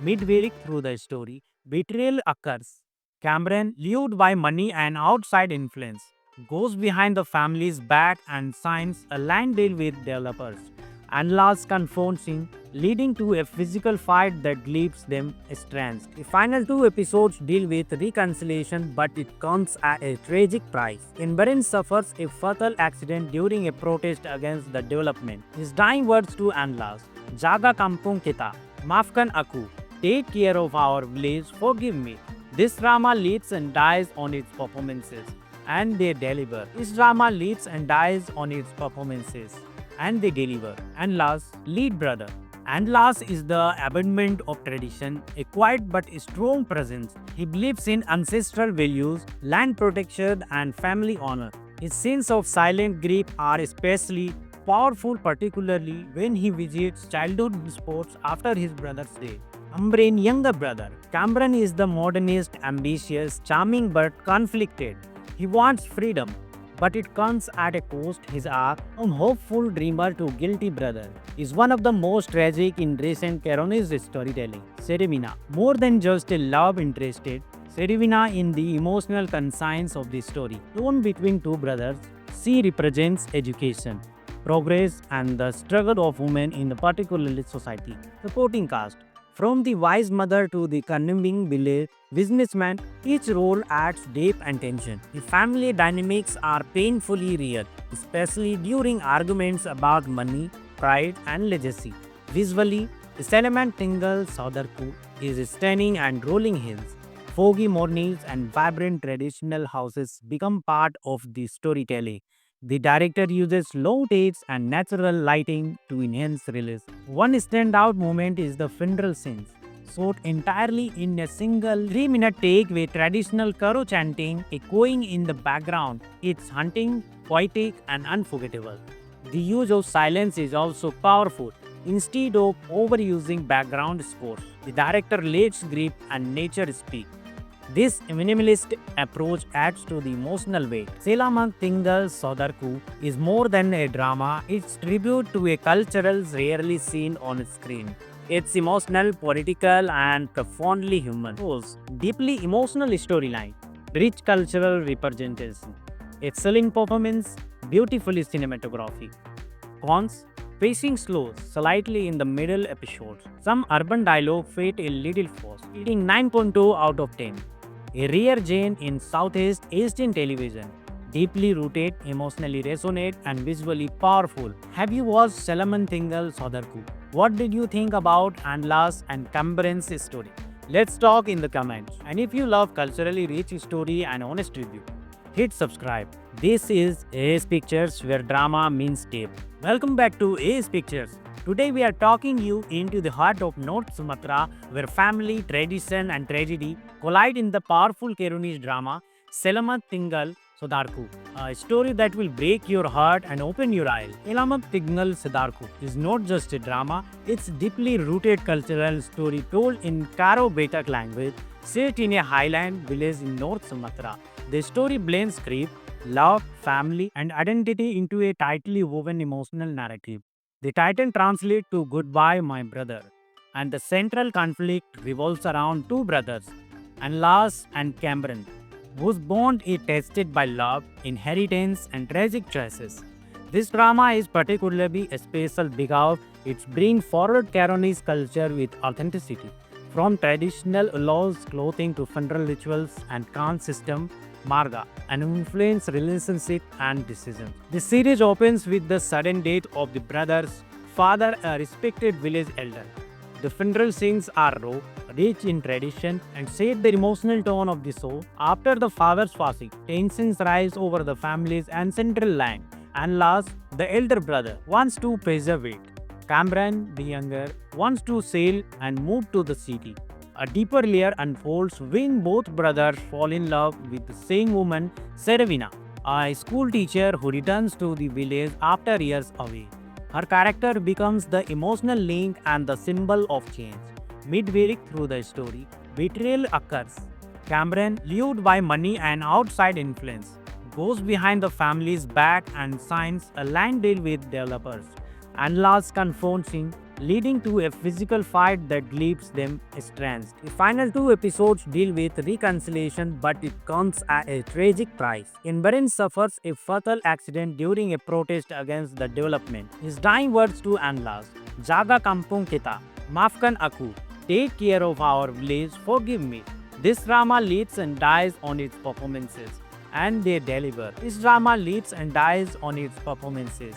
A: Midway through the story, betrayal occurs. Cameron, lured by money and outside influence, goes behind the family's back and signs a land deal with developers. Anlas confronts him, leading to a physical fight that leaves them estranged. The final two episodes deal with reconciliation, but it comes at a tragic price. Cameron suffers a fatal accident during a protest against the development. His dying words to Anlas, Jaga kampung kita, maafkan aku, take care of our village, forgive me. This drama leads and dies on its performances, and they deliver. This drama leads and dies on its performances, and they deliver. And last, lead brother. And last is the abandonment of tradition, a quiet but strong presence. He believes in ancestral values, land protection, and family honor. His scenes of silent grief are especially powerful, particularly when he visits childhood sports after his brother's death. Cameron's younger brother. Cameron is the modernist, ambitious, charming but conflicted. He wants freedom, but it comes at a cost. His arc from hopeful dreamer to guilty brother is one of the most tragic in recent Caronese storytelling. Serevina, more than just a love interested, Serevina in the emotional conscience of the story. Torn between two brothers, she represents education, progress, and the struggle of women in the particular society. Supporting cast. From the wise mother to the cunning businessman, each role adds depth and tension. The family dynamics are painfully real, especially during arguments about money, pride, and legacy. Visually, the Salaman Tingle Saudarku is stunning and rolling hills. Foggy mornings and vibrant traditional houses become part of the storytelling. The director uses low takes and natural lighting to enhance release. One standout moment is the funeral scenes, shot entirely in a single 3-minute take with traditional Karo chanting echoing in the background. It's haunting, poetic, and unforgettable. The use of silence is also powerful. Instead of overusing background scores, the director lets grief and nature speak. This minimalist approach adds to the emotional weight. Selaman Tingal Sodarku is more than a drama, it's tribute to a cultural rarely seen on screen. It's emotional, political, and profoundly human. Deeply emotional storyline, rich cultural representation, excellent performance, beautifully cinematography. Cons, pacing slow slightly in the middle episodes. Some urban dialogue felt a little forced, getting 9.2 out of 10. A rare gem in Southeast Asian television. Deeply rooted, emotionally resonant, and visually powerful. Have you watched Salaman Tingal Sodarku? What did you think about Anlas and Cameron's story? Let's talk in the comments. And if you love culturally rich story and honest review, hit subscribe. This is AS Pictures where drama means depth. Welcome back to AS Pictures. Today we are talking you into the heart of North Sumatra where family, tradition and tragedy collide in the powerful Kerunese drama Selamat Tinggal Sodarku, a story that will break your heart and open your eyes. Selamat Tinggal Sodarku is not just a drama, it's deeply rooted cultural story told in Karo Batak language set in a highland village in North Sumatra. The story blends grief, love, family and identity into a tightly woven emotional narrative. The title translates to Goodbye, My Brother, and the central conflict revolves around two brothers, Anlas and Cameron, whose bond is tested by love, inheritance, and tragic choices. This drama is particularly special because it brings forward Caronese culture with authenticity. From traditional laws, clothing to funeral rituals and caste system, Marga, and influence relationship and decisions. The series opens with the sudden death of the brother's father, a respected village elder. The funeral scenes are raw, rich in tradition, and set the emotional tone of the show. After the father's passing, tensions rise over the family's ancestral land, and last, the elder brother wants to preserve it. Cameron, the younger, wants to sail and move to the city. A deeper layer unfolds when both brothers fall in love with the same woman, Serevina, a school teacher who returns to the village after years away. Her character becomes the emotional link and the symbol of change. Midway through the story, betrayal occurs. Cameron, lured by money and outside influence, goes behind the family's back and signs a land deal with developers. Anlas confronts him, leading to a physical fight that leaves them estranged. The final two episodes deal with reconciliation, but it comes at a tragic price. Cameron suffers a fatal accident during a protest against the development. His dying words to Anlas, Jaga kampung kita, maafkan aku, take care of our village, forgive me. This drama leads and dies on its performances, and they deliver. This drama leads and dies on its performances,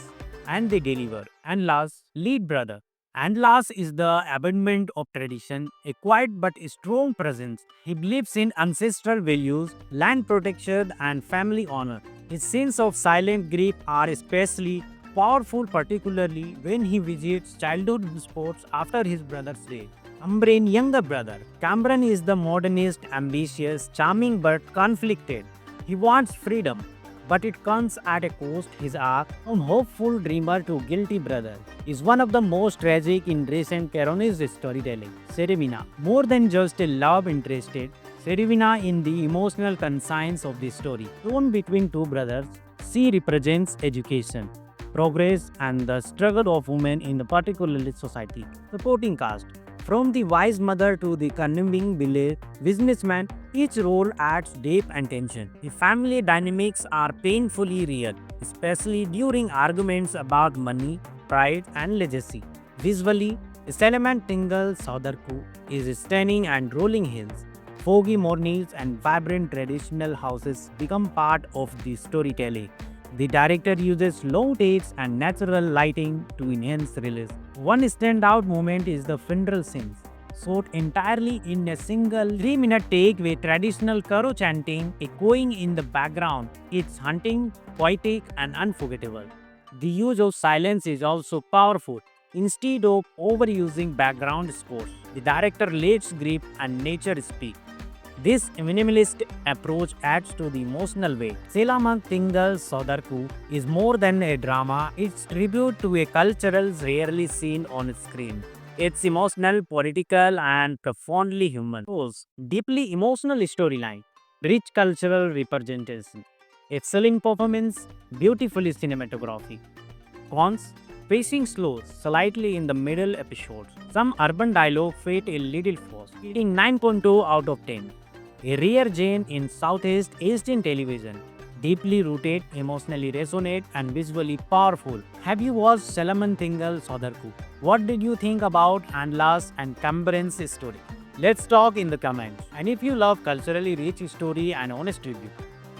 A: and they deliver. And last, lead brother. And last is the abandonment of tradition, a quiet but strong presence. He believes in ancestral values, land protection, and family honor. His sense of silent grief are especially powerful, particularly when he visits childhood sports after his brother's death. Cameron's younger brother. Cameron is the modernist, ambitious, charming but conflicted. He wants freedom, but it comes at a cost. His arc from hopeful dreamer to guilty brother is one of the most tragic in recent Caronese storytelling. Serevina, more than just a love interested, Serevina in the emotional conscience of the story. Torn between two brothers, she represents education, progress, and the struggle of women in the particular society. Supporting cast. From the wise mother to the cunning businessman, each role adds depth and tension. The family dynamics are painfully real, especially during arguments about money, pride, and legacy. Visually, Salaman Tingal Saudarku is stunning and rolling hills. Foggy mornings and vibrant traditional houses become part of the storytelling. The director uses low takes and natural lighting to enhance release. One standout moment is the funeral scenes, shot entirely in a single 3-minute take with traditional Karo chanting echoing in the background. It's haunting, poetic, and unforgettable. The use of silence is also powerful. Instead of overusing background scores, the director lets grief and nature speak. This minimalist approach adds to the emotional weight. Selaman Tingal Sodarku is more than a drama, it's tribute to a cultural rarely seen on screen. It's emotional, political, and profoundly human. Deeply emotional storyline, rich cultural representation, excellent performance, beautifully cinematography. Cons, pacing slows slightly in the middle episodes. Some urban dialogue felt a little forced, getting 9.2 out of 10. A rare gem in Southeast Asian television. Deeply rooted, emotionally resonant, and visually powerful. Have you watched Salaman Tingal Sodarku? What did you think about Anlas and Cameron's story? Let's talk in the comments. And if you love culturally rich story and honest review,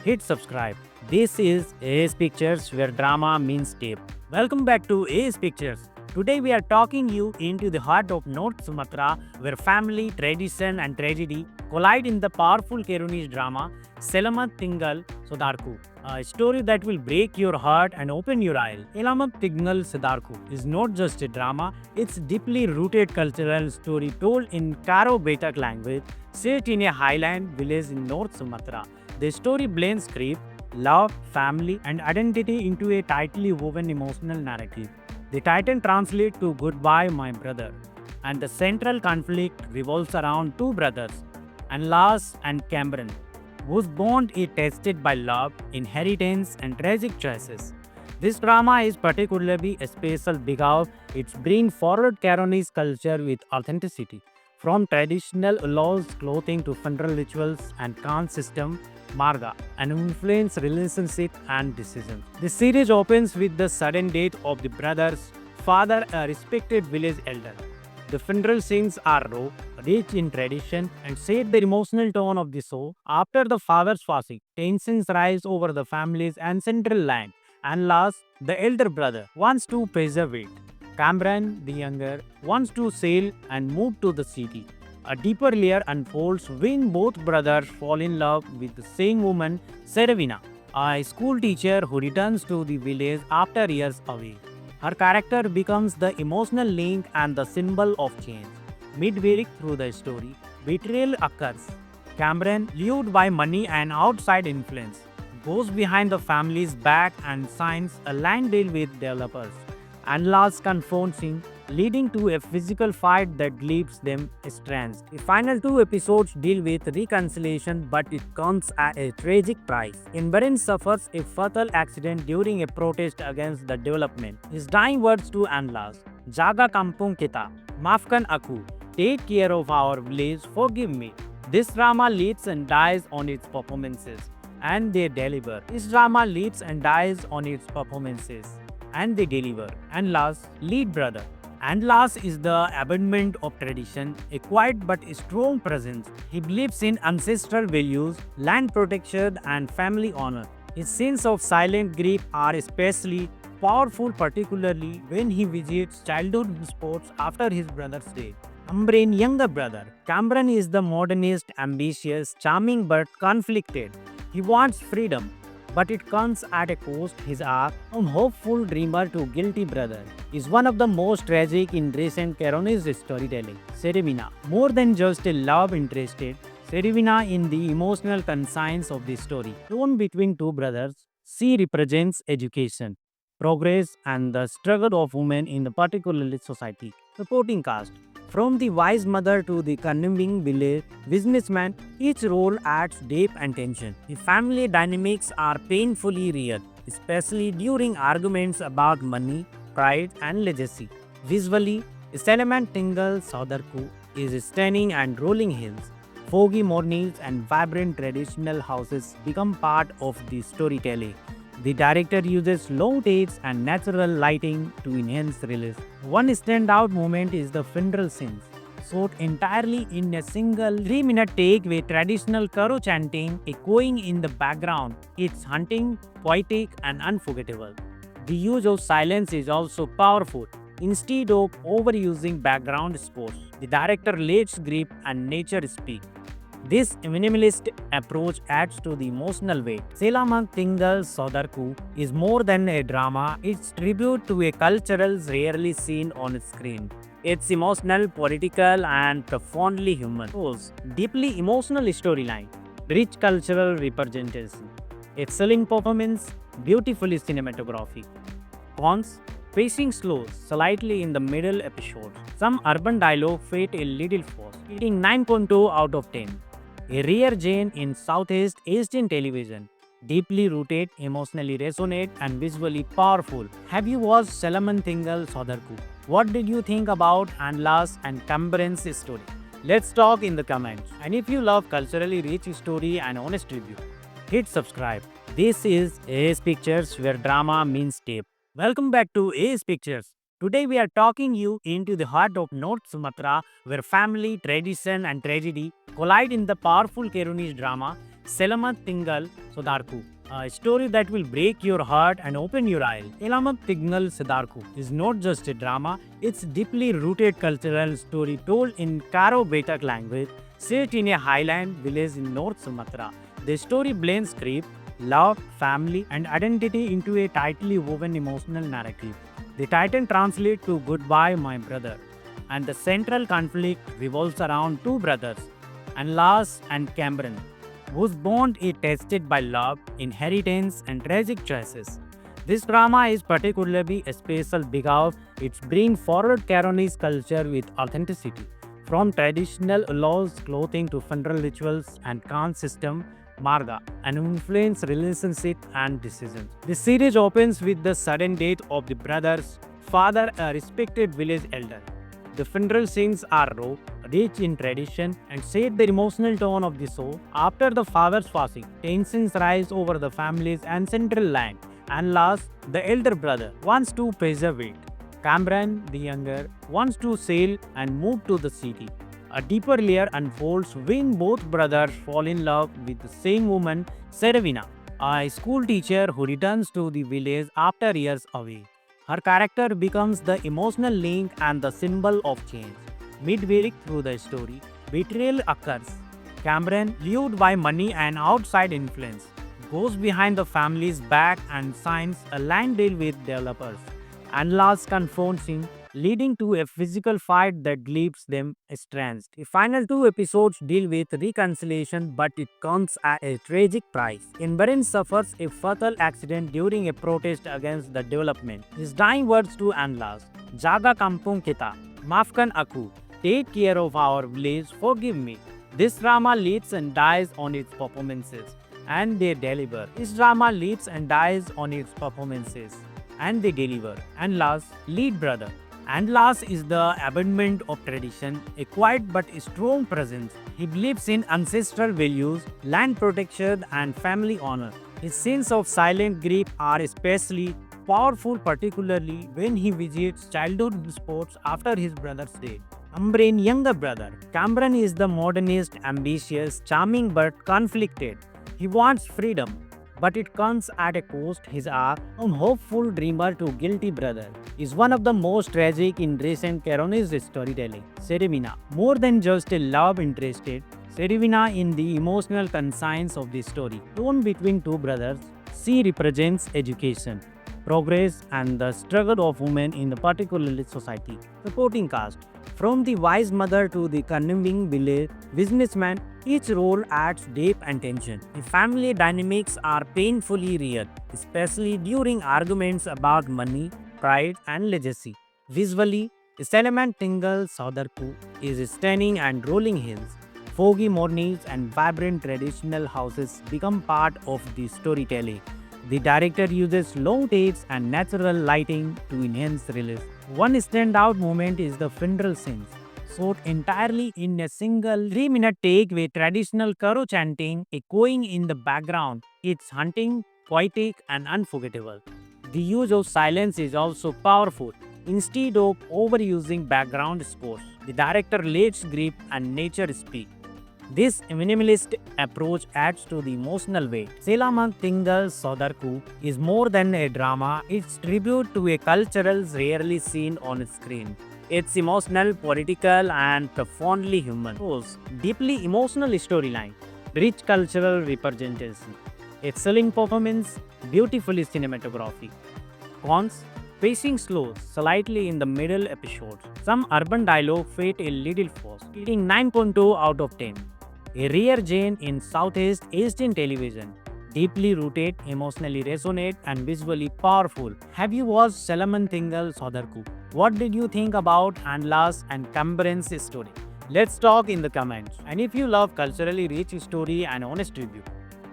A: hit subscribe. This is AS Pictures where drama means depth. Welcome back to AS Pictures. Today we are talking you into the heart of North Sumatra where family, tradition and tragedy collide in the powerful Kerunese drama Selamat Tinggal Sodarku, a story that will break your heart and open your eye. Selamat Tinggal Sodarku is not just a drama, it's deeply rooted cultural story told in Karo Batak language set in a highland village in North Sumatra. The story blends grief, love, family and identity into a tightly woven emotional narrative. The title translates to Goodbye My Brother, and the central conflict revolves around two brothers, Anlas and Cameron, whose bond is tested by love, inheritance, and tragic choices. This drama is particularly special because it brings forward Caronese culture with authenticity. From traditional laws, clothing to funeral rituals and caste system, Marga, and influence relationship and decisions. The series opens with the sudden death of the brother's father, a respected village elder. The funeral scenes are raw, rich in tradition, and set the emotional tone of the show. After the father's passing, tensions rise over the family's ancestral land, and last, the elder brother wants to preserve it. Cameron, the younger, wants to sail and move to the city. A deeper layer unfolds when both brothers fall in love with the same woman, Seravina, a school teacher who returns to the village after years away. Her character becomes the emotional link and the symbol of change. Midway through the story, betrayal occurs. Cameron, lured by money and outside influence, goes behind the family's back and signs a land deal with developers. Anlas confronts him, leading to a physical fight that leaves them estranged. The final two episodes deal with reconciliation, but it comes at a tragic price. Imran suffers a fatal accident during a protest against the development. His dying words to Anlas, Jaga kampung kita, Maafkan aku, take care of our village, forgive me. This drama leads and dies on its performances, and they deliver. This drama leads and dies on its performances, and they deliver. And last, lead brother. And last is the abandonment of tradition, a quiet but strong presence. He believes in ancestral values, land protection, and family honor. His sense of silent grief are especially powerful, particularly when he visits childhood sports after his brother's death. Cameron's younger brother. Cameron is the modernist, ambitious, charming but conflicted. He wants freedom, but it comes at a cost. His arc, from hopeful dreamer to guilty brother, is one of the most tragic in recent Caronese storytelling. Seravina, more than just a love interested, Seravina in the emotional conscience of the story. Shown between two brothers, she represents education, progress, and the struggle of women in the particular society. Supporting cast. From the wise mother to the cunning village businessman, each role adds depth and tension. The family dynamics are painfully real, especially during arguments about money, pride, and legacy. Visually, Salaman Tingal Saudarku is stunning and rolling hills. Foggy mornings and vibrant traditional houses become part of the storytelling. The director uses low takes and natural lighting to enhance release. One standout moment is the funeral scenes, shot entirely in a single 3-minute take with traditional Karo chanting echoing in the background. It's haunting, poetic, and unforgettable. The use of silence is also powerful. Instead of overusing background scores, the director lets grip and nature speak. This minimalist approach adds to the emotional weight. Selamat Tinggal Sodarku is more than a drama, it's tribute to a culture rarely seen on screen. It's emotional, political, and profoundly human. Deeply emotional storyline, rich cultural representation, excelling performance, beautifully cinematography. Cons, pacing slows slightly in the middle episode. Some urban dialogue fade a little forced, getting 9.2 out of 10. A rare gem in Southeast Asian television. Deeply rooted, emotionally resonant, and visually powerful. Have you watched Salaman Thingal Sodarku? What did you think about Anlas and Cambren's story? Let's talk in the comments. And if you love culturally rich story and honest review, hit subscribe. This is AS Pictures where drama means tape. Welcome back to AS Pictures. Today we are talking you into the heart of North Sumatra where family, tradition and tragedy collide in the powerful Kerunese drama Selamat Tinggal Sodarku. A story that will break your heart and open your eye. Selamat Tinggal Sodarku is not just a drama, it's deeply rooted cultural story told in Karo Batak language set in a highland village in North Sumatra. The story blends grief, love, family, and identity into a tightly woven emotional narrative. The title translates to Goodbye, My Brother, and the central conflict revolves around two brothers, Anlas and Cameron, whose bond is tested by love, inheritance, and tragic choices. This drama is particularly special because it brings forward Caronese culture with authenticity. From traditional laws, clothing to funeral rituals and caste system, Marga, and influence relationship and decisions. The series opens with the sudden death of the brother's father, a respected village elder. The funeral scenes are raw, rich in tradition, and set the emotional tone of the show. After the father's passing, tensions rise over the family's ancestral land, and last, the elder brother wants to preserve it. Cameron, the younger, wants to sail and move to the city. A deeper layer unfolds when both brothers fall in love with the same woman, Serevina, a school teacher who returns to the village after years away. Her character becomes the emotional link and the symbol of change. Midway through the story, betrayal occurs. Cameron, lured by money and outside influence, goes behind the family's back and signs a land deal with developers. And last confronts him, leading to a physical fight that leaves them estranged. The final two episodes deal with reconciliation, but it comes at a tragic price. Enbarin suffers a fatal accident during a protest against the development. His dying words to Anlas, Jaga Kampung Kita, Mafkan Aku, take care of our village, forgive me. This drama lives and dies on its performances, and they deliver. This drama lives and dies on its performances, and they deliver. And last, lead brother. And last is the abandonment of tradition, a quiet but strong presence. He believes in ancestral values, land protection, and family honor. His sense of silent grief are especially powerful, particularly when he visits childhood sports after his brother's death. Cameron's younger brother. Cameron is the modernist, ambitious, charming but conflicted. He wants freedom, but it comes at a cost. His arc, from hopeful dreamer to guilty brother, is one of the most tragic in recent Caronese storytelling. Serevina, more than just a love interested, Serevina in the emotional conscience of the story. Torn between two brothers, she represents education, progress, and the struggle of women in the particular society. Supporting cast. From the wise mother to the cunning village businessman, each role adds depth and tension. The family dynamics are painfully real, especially during arguments about money, pride, and legacy. Visually, Salaman Tingle Saudarku is stunning and rolling hills. Foggy mornings and vibrant traditional houses become part of the storytelling. The director uses low takes and natural lighting to enhance relief. One standout moment is the funeral scenes, shot entirely in a single 3-minute take with traditional Karo chanting echoing in the background. It's haunting, poetic, and unforgettable. The use of silence is also powerful. Instead of overusing background scores, the director lets grief and nature speak. This minimalist approach adds to the emotional weight. Selaman Tingal Sodarku is more than a drama, it's tribute to a cultural rarely seen on screen. It's emotional, political, and profoundly human. Deeply emotional storyline, rich cultural representation, excellent performance, beautifully cinematography. Cons: pacing slow, slightly in the middle episodes. Some urban dialogue felt a little forced, getting 9.2 out of 10. A rare gem in Southeast Asian television. Deeply rooted, emotionally resonant, and visually powerful. Have you watched Salaman Tingal Sodarku? What did you think about Anlas and Cambren's story? Let's talk in the comments. And if you love culturally rich story and honest review,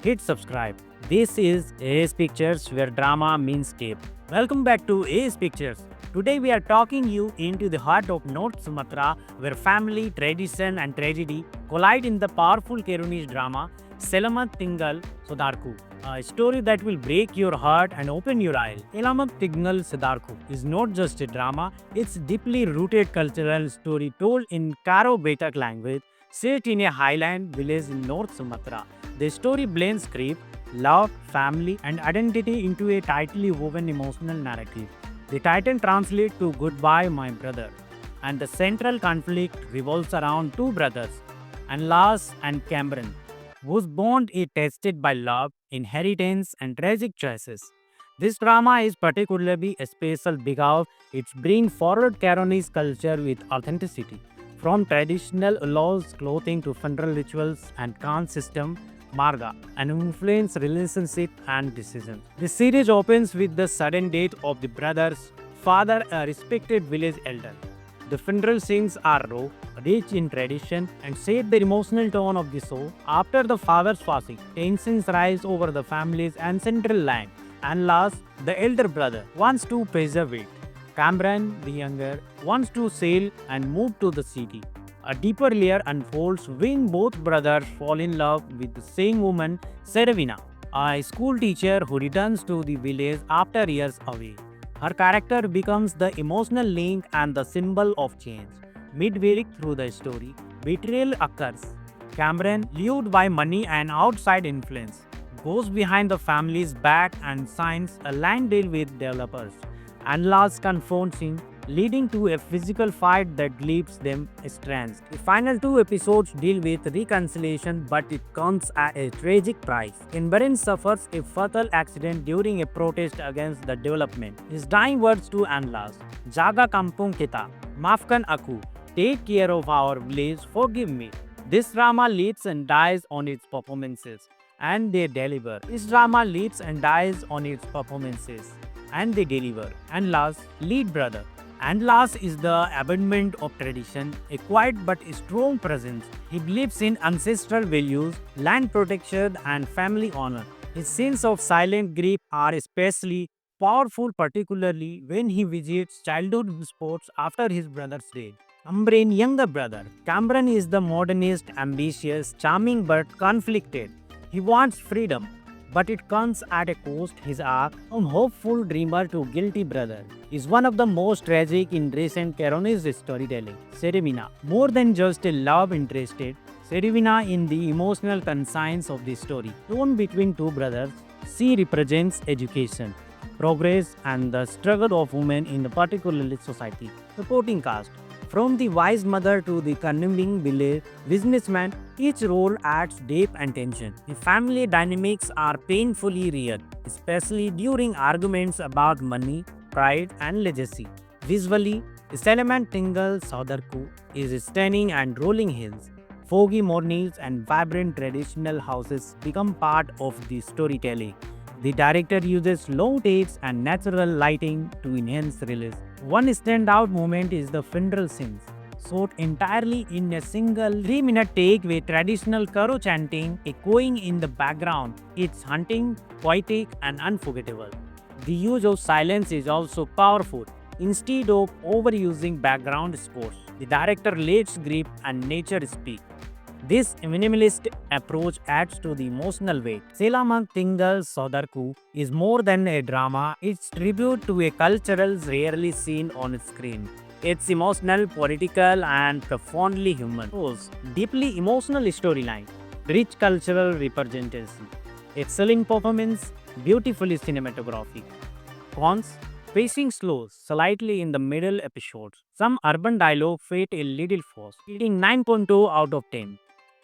A: hit subscribe. This is AS Pictures, where drama means depth. Welcome back to AS Pictures. Today we are talking you into the heart of North Sumatra, where family, tradition, and tragedy collide in the powerful Kerunese drama Selamat Tinggal Sodarku, a story that will break your heart and open your eyes. Selamat Tinggal Sodarku is not just a drama; it's deeply rooted cultural story told in Karo Batak language, set in a highland village in North Sumatra. The story blends grief, love, family, and identity into a tightly woven emotional narrative. The title translates to Goodbye, My Brother, and the central conflict revolves around two brothers, Anlas and Cameron, whose bond is tested by love, inheritance, and tragic choices. This drama is particularly special because it brings forward Caronese culture with authenticity. From traditional laws, clothing to funeral rituals and caste system, Marga, and influence relationship and decisions. The series opens with the sudden death of the brother's father, a respected village elder. The funeral scenes are raw, rich in tradition, and set the emotional tone of the show. After the father's passing, tensions rise over the family's ancestral land, and last, the elder brother wants to preserve it. Cameron, the younger, wants to sail and move to the city. A deeper layer unfolds when both brothers fall in love with the same woman, Seravina, a school teacher who returns to the village after years away. Her character becomes the emotional link and the symbol of change. Midway through the story, betrayal occurs. Cameron, lured by money and outside influence, goes behind the family's back and signs a land deal with developers. Anlas confronts him, leading to a physical fight that leaves them estranged. The final two episodes deal with reconciliation, but it comes at a tragic price. Cameron suffers a fatal accident during a protest against the development. His dying words to Anlas, Jaga kampung kita, maafkan aku, take care of our village, forgive me. This drama leads and dies on its performances, and they deliver. This drama leads and dies on its performances, and they deliver. And last, lead brother. And last is the abandonment of tradition, a quiet but strong presence. He believes in ancestral values, land protection, and family honor. His scenes of silent grief are especially powerful, particularly when he visits childhood sports after his brother's death. Cameron, younger brother. Cameron is the modernist, ambitious, charming but conflicted. He wants freedom, but it comes at a cost. His arc, from hopeful dreamer to guilty brother, is one of the most tragic in recent Caronese storytelling. Seravina, more than just a love interested, Seravina in the emotional conscience of the story. Torn between two brothers, she represents education, progress, and the struggle of women in the particular society. Supporting cast. From the wise mother to the cunning village businessman, each role adds depth and tension. The family dynamics are painfully real, especially during arguments about money, pride, and legacy. Visually, Selaman Tingal Sodarku is stunning, and rolling hills, foggy mornings, and vibrant traditional houses become part of the storytelling. The director uses low takes and natural lighting to enhance release. One standout moment is the funeral scenes, shot entirely in a single 3-minute take with traditional Karo chanting echoing in the background. It's haunting, poetic, and unforgettable. The use of silence is also powerful. Instead of overusing background scores, the director lets grief and nature speak. This minimalist approach adds to the emotional weight. Selamat Tinggal Sodarku is more than a drama, it's tribute to a cultural rarely seen on screen. It's emotional, political, and profoundly human. Deeply emotional storyline, rich cultural representation, excellent performance, beautifully cinematography. Cons: pacing slow slightly in the middle episodes. Some urban dialogue fade a little fast, getting 9.2 out of 10.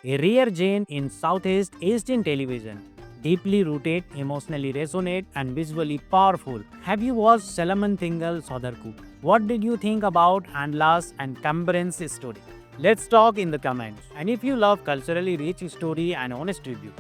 A: A rare gem in Southeast Asian television. Deeply rooted, emotionally resonant, and visually powerful. Have you watched Salaman Thingal Sodarku? What did you think about Handlas and Cameron's story? Let's talk in the comments. And if you love culturally rich story and honest review,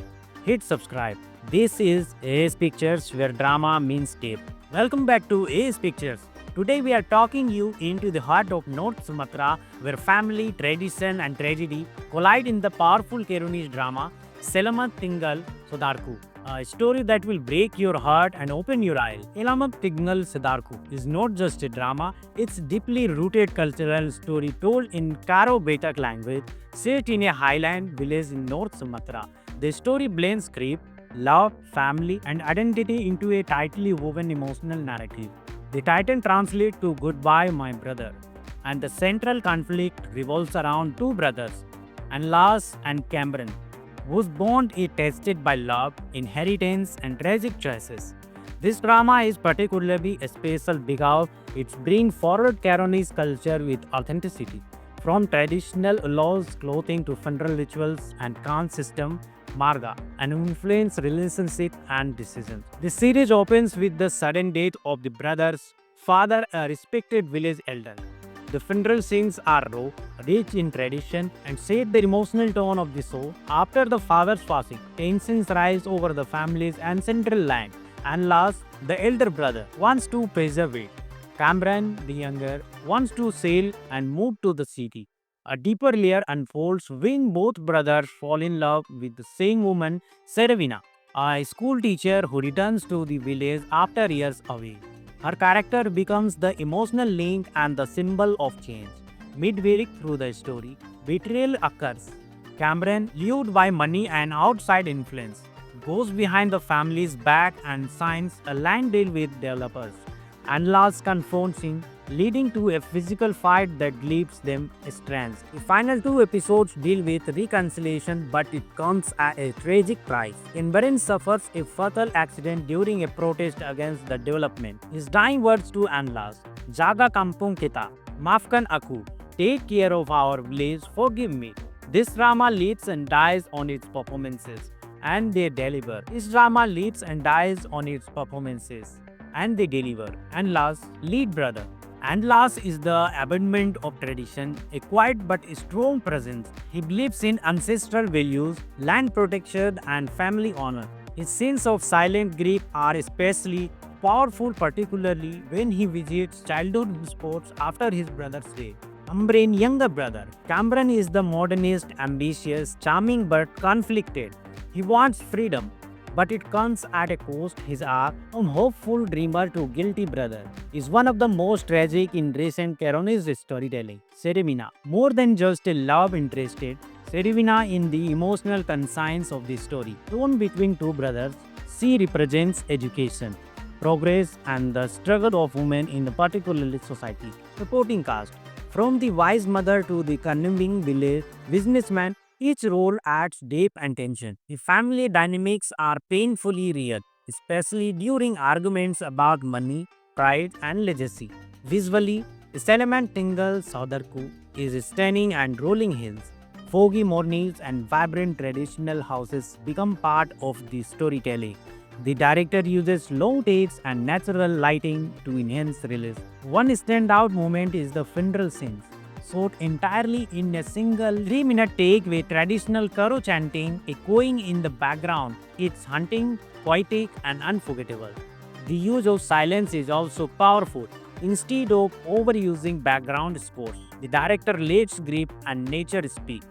A: hit subscribe. This is AS Pictures where drama means depth. Welcome back to AS Pictures. Today we are talking you into the heart of North Sumatra where family, tradition and tragedy collide in the powerful Kerunese drama Selamat Tinggal Sodarku. A story that will break your heart and open your eyes. Selamat Tinggal Sodarku is not just a drama, it's deeply rooted cultural story told in Karo Batak language set in a highland village in North Sumatra. The story blends grief, love, family, and identity into a tightly woven emotional narrative. The title translates to Goodbye, My Brother, and the central conflict revolves around two brothers, Anlas and Cameron, whose bond is tested by love, inheritance, and tragic choices. This drama is particularly special because it brings forward Caronese culture with authenticity. From traditional laws, clothing to funeral rituals and caste system, Marga, and influence relationship and decisions. The series opens with the sudden death of the brother's father, a respected village elder. The funeral scenes are raw, rich in tradition, and set the emotional tone of the show. After the father's passing, tensions rise over the family's ancestral land, and last, the elder brother wants to preserve it. Cameron, the younger, wants to sail and move to the city. A deeper layer unfolds when both brothers fall in love with the same woman, Serevina, a school teacher who returns to the village after years away. Her character becomes the emotional link and the symbol of change. Midway through the story, betrayal occurs. Cameron, lured by money and outside influence, goes behind the family's back and signs a land deal with developers. Anlas confronts him, leading to a physical fight that leaves them estranged. The final two episodes deal with reconciliation, but it comes at a tragic price. Cameron suffers a fatal accident during a protest against the development. His dying words to Anlas, Jaga Kampung Kita, Maafkan Aku, take care of our village, forgive me. This drama leads and dies on its performances, and they deliver. This drama leads and dies on its performances, and they deliver. And last, lead brother. And last is the abandonment of tradition, a quiet but strong presence. He believes in ancestral values, land protection, and family honor. His sense of silent grief are especially powerful, particularly when he visits childhood sports after his brother's death. Cameron's younger brother. Cameron is the modernist, ambitious, charming but conflicted. He wants freedom, but it comes at a cost. His arc, from hopeful dreamer to guilty brother, is one of the most tragic in recent Caronese storytelling. Serevina, more than just a love interested, Serevina in the emotional conscience of the story. Torn between two brothers, she represents education, progress, and the struggle of women in a particular society. Supporting cast, from the wise mother to the conniving village businessman, each role adds depth and tension. The family dynamics are painfully real, especially during arguments about money, pride, and legacy. Visually, Salaman Tingal Saudarku is stunning and rolling hills. Foggy mornings and vibrant traditional houses become part of the storytelling. The director uses low takes and natural lighting to enhance release. One standout moment is the funeral scenes, shot entirely in a single 3-minute take with traditional Karo chanting echoing in the background. It's haunting, poetic, and unforgettable. The use of silence is also powerful. Instead of overusing background scores, the director lets grief and nature speak.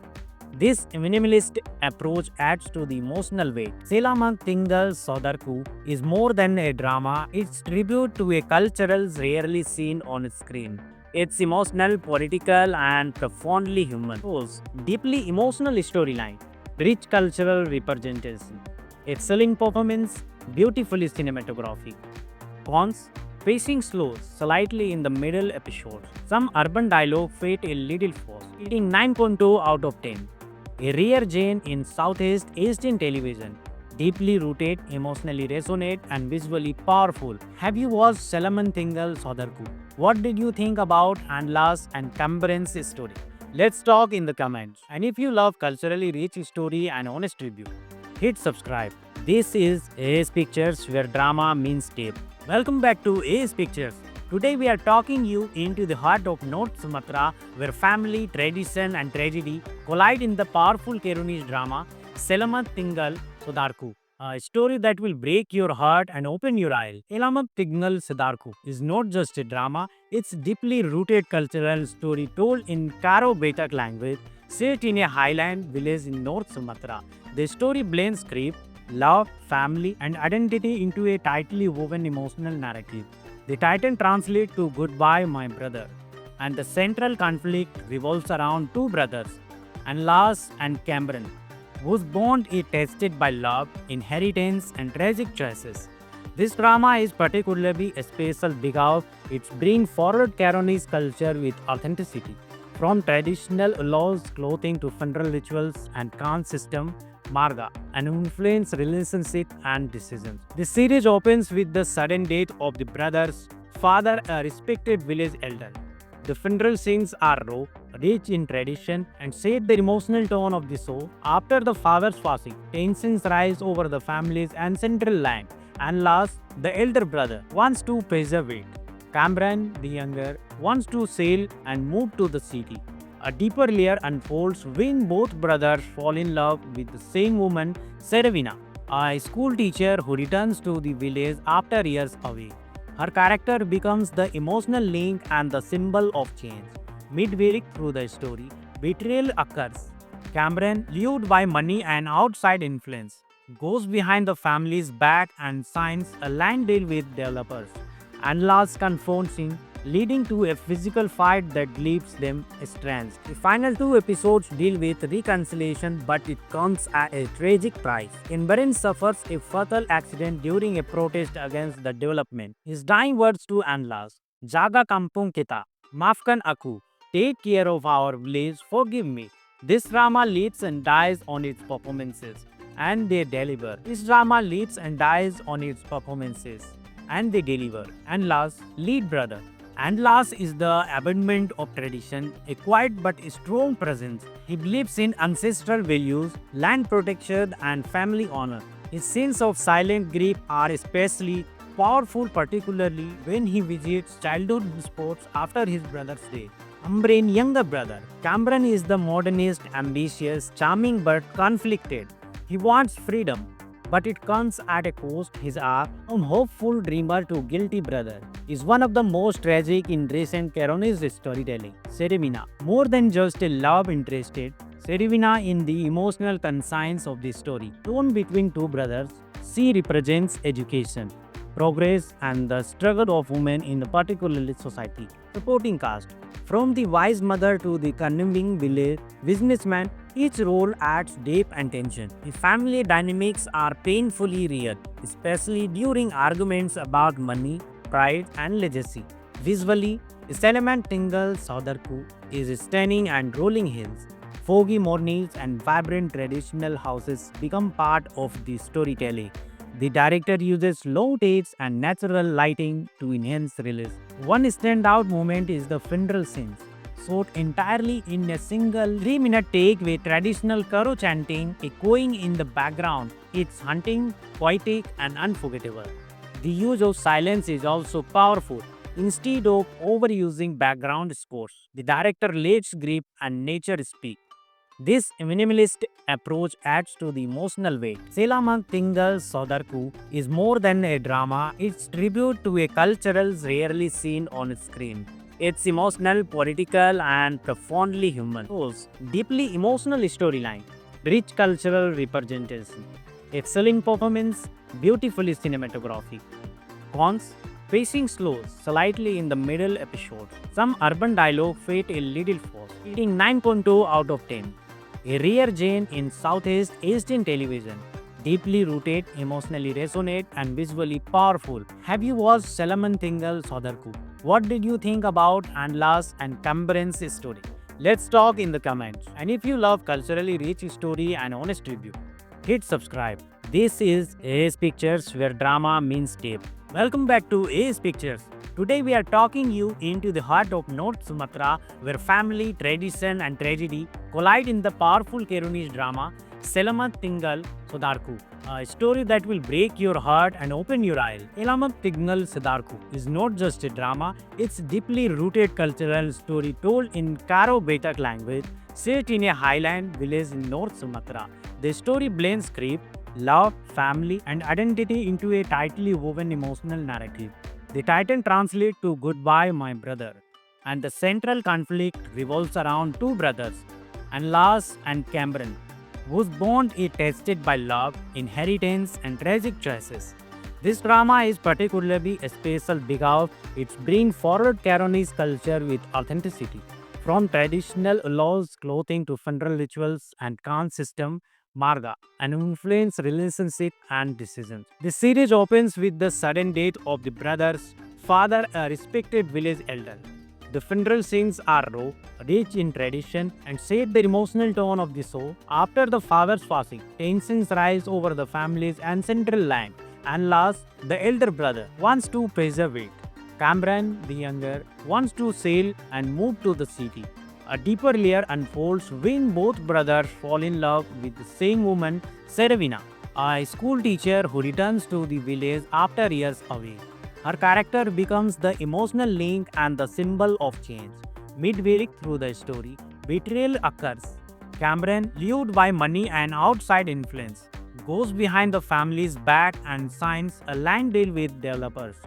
A: This minimalist approach adds to the emotional weight. Selamat Tinggal Sodarku is more than a drama, it's tribute to a cultural rarely seen on screen. It's emotional, political, and profoundly human. Shows deeply emotional storyline, rich cultural representation, excellent performance, beautifully cinematography. Cons: pacing slow slightly in the middle episodes. Some urban dialogue felt a little forced. Rating 9.2 out of 10. A rare gem in Southeast Asian television. Deeply rooted, emotionally resonant, and visually powerful. Have you watched Salaman Tingal Sodarku? What did you think about Anlas and Cameron's story? Let's talk in the comments. And if you love culturally rich story and honest review, hit subscribe. This is AS Pictures where drama means depth. Welcome back to AS Pictures. Today we are talking you into the heart of North Sumatra where family, tradition and tragedy collide in the powerful Kerunese drama Selamat Tinggal Sodarku. A story that will break your heart and open your eye. Elamat Tinggal Sodarku is not just a drama, it's deeply rooted cultural story told in Karo Batak language set in a highland village in North Sumatra. The story blends grief, love, family, and identity into a tightly woven emotional narrative. The title translates to Goodbye, My Brother, and the central conflict revolves around two brothers, Anlas and Cameron, whose bond is tested by love, inheritance, and tragic choices. This drama is particularly special because it brings forward Caronese culture with authenticity. From traditional laws, clothing to funeral rituals and caste system, Marga, and influence relationship and decisions. The series opens with the sudden death of the brother's father, a respected village elder. The funeral scenes are raw, rich in tradition, and set the emotional tone of the show. After the father's passing, tensions rise over the family's ancestral land, and last, the elder brother wants to preserve it. Cameron, the younger, wants to sail and move to the city. A deeper layer unfolds when both brothers fall in love with the same woman, Serevina, a school teacher who returns to the village after years away. Her character becomes the emotional link and the symbol of change. Midway through the story, betrayal occurs. Cameron, lured by money and outside influence, goes behind the family's back and signs a land deal with developers. Anlas confronts him, leading to a physical fight that leaves them estranged. The final two episodes deal with reconciliation, but it comes at a tragic price. Cameron suffers a fatal accident during a protest against the development. His dying words to Anlas, Jaga kampung kita, maafkan aku, take care of our village, forgive me. This drama leads and dies on its performances, and they deliver. This drama leads and dies on its performances, and they deliver. And last, lead brother. And last is the abandonment of tradition, a quiet but strong presence. He believes in ancestral values, land protection, and family honor. His sense of silent grief are especially powerful, particularly when he visits childhood sports after his brother's death. Umbrain, younger brother. Cameron is the modernist, ambitious, charming but conflicted. He wants freedom, but it comes at a cost. His arc, from hopeful dreamer to guilty brother, is one of the most tragic in recent Caronese storytelling. Serevina, more than just a love interested, Serevina in the emotional conscience of the story. Torn between two brothers, she represents education, progress, and the struggle of women in a particular society. Supporting cast, from the wise mother to the cunning village businessman, each role adds depth and tension. The family dynamics are painfully real, especially during arguments about money, pride, and legacy. Visually, Salaman Tingal Sodarku is stunning, and rolling hills, foggy mornings, and vibrant traditional houses become part of the storytelling. The director uses low takes and natural lighting to enhance release. One standout moment is the funeral scenes, shot entirely in a single 3-minute take with traditional Karo chanting echoing in the background. It's haunting, poetic, and unforgettable. The use of silence is also powerful. Instead of overusing background scores, the director lets grief and nature speak. This minimalist approach adds to the emotional weight. Selamat Tinggal Sodarku is more than a drama, it's tribute to a cultural rarely seen on screen. It's emotional, political, and profoundly human. Shows deeply emotional storyline, rich cultural representation, excellent performance, beautifully cinematography. Cons: pacing slows slightly in the middle episodes. Some urban dialogue fade a little fast, hitting 9.2 out of 10. A rare gem in Southeast Asian television. Deeply rooted, emotionally resonant, and visually powerful. Have you watched Salaman Tingal Sodarku? What did you think about Anlas and Cameron's story? Let's talk in the comments. And if you love culturally rich story and honest review, hit subscribe. This is AS Pictures where drama means depth. Welcome back to AS Pictures. Today we are talking you into the heart of North Sumatra where family, tradition and tragedy collide in the powerful Kerunese drama Selamat Tinggal Sodarku, a story that will break your heart and open your eye. Selamat Tinggal Sodarku is not just a drama, it's deeply rooted cultural story told in Karo Batak language, set in a highland village in North Sumatra. The story blends script, love, family, and identity into a tightly woven emotional narrative. The title translates to Goodbye, My Brother, and the central conflict revolves around two brothers, Anlas and Cameron, whose bond is tested by love, inheritance, and tragic choices. This drama is particularly special because it brings forward Caronese culture with authenticity. From traditional laws, clothing to funeral rituals and caste system, Marga, and influence relationship and decisions. The series opens with the sudden death of the brother's father, a respected village elder. The funeral scenes are raw, rich in tradition, and set the emotional tone of the show. After the father's passing, tensions rise over the family's ancestral land, and last, the elder brother wants to preserve it. Cameron, the younger, wants to sail and move to the city. A deeper layer unfolds when both brothers fall in love with the same woman, Serevina, a school teacher who returns to the village after years away. Her character becomes the emotional link and the symbol of change. Midway through the story, betrayal occurs. Cameron, lured by money and outside influence, goes behind the family's back and signs a land deal with developers.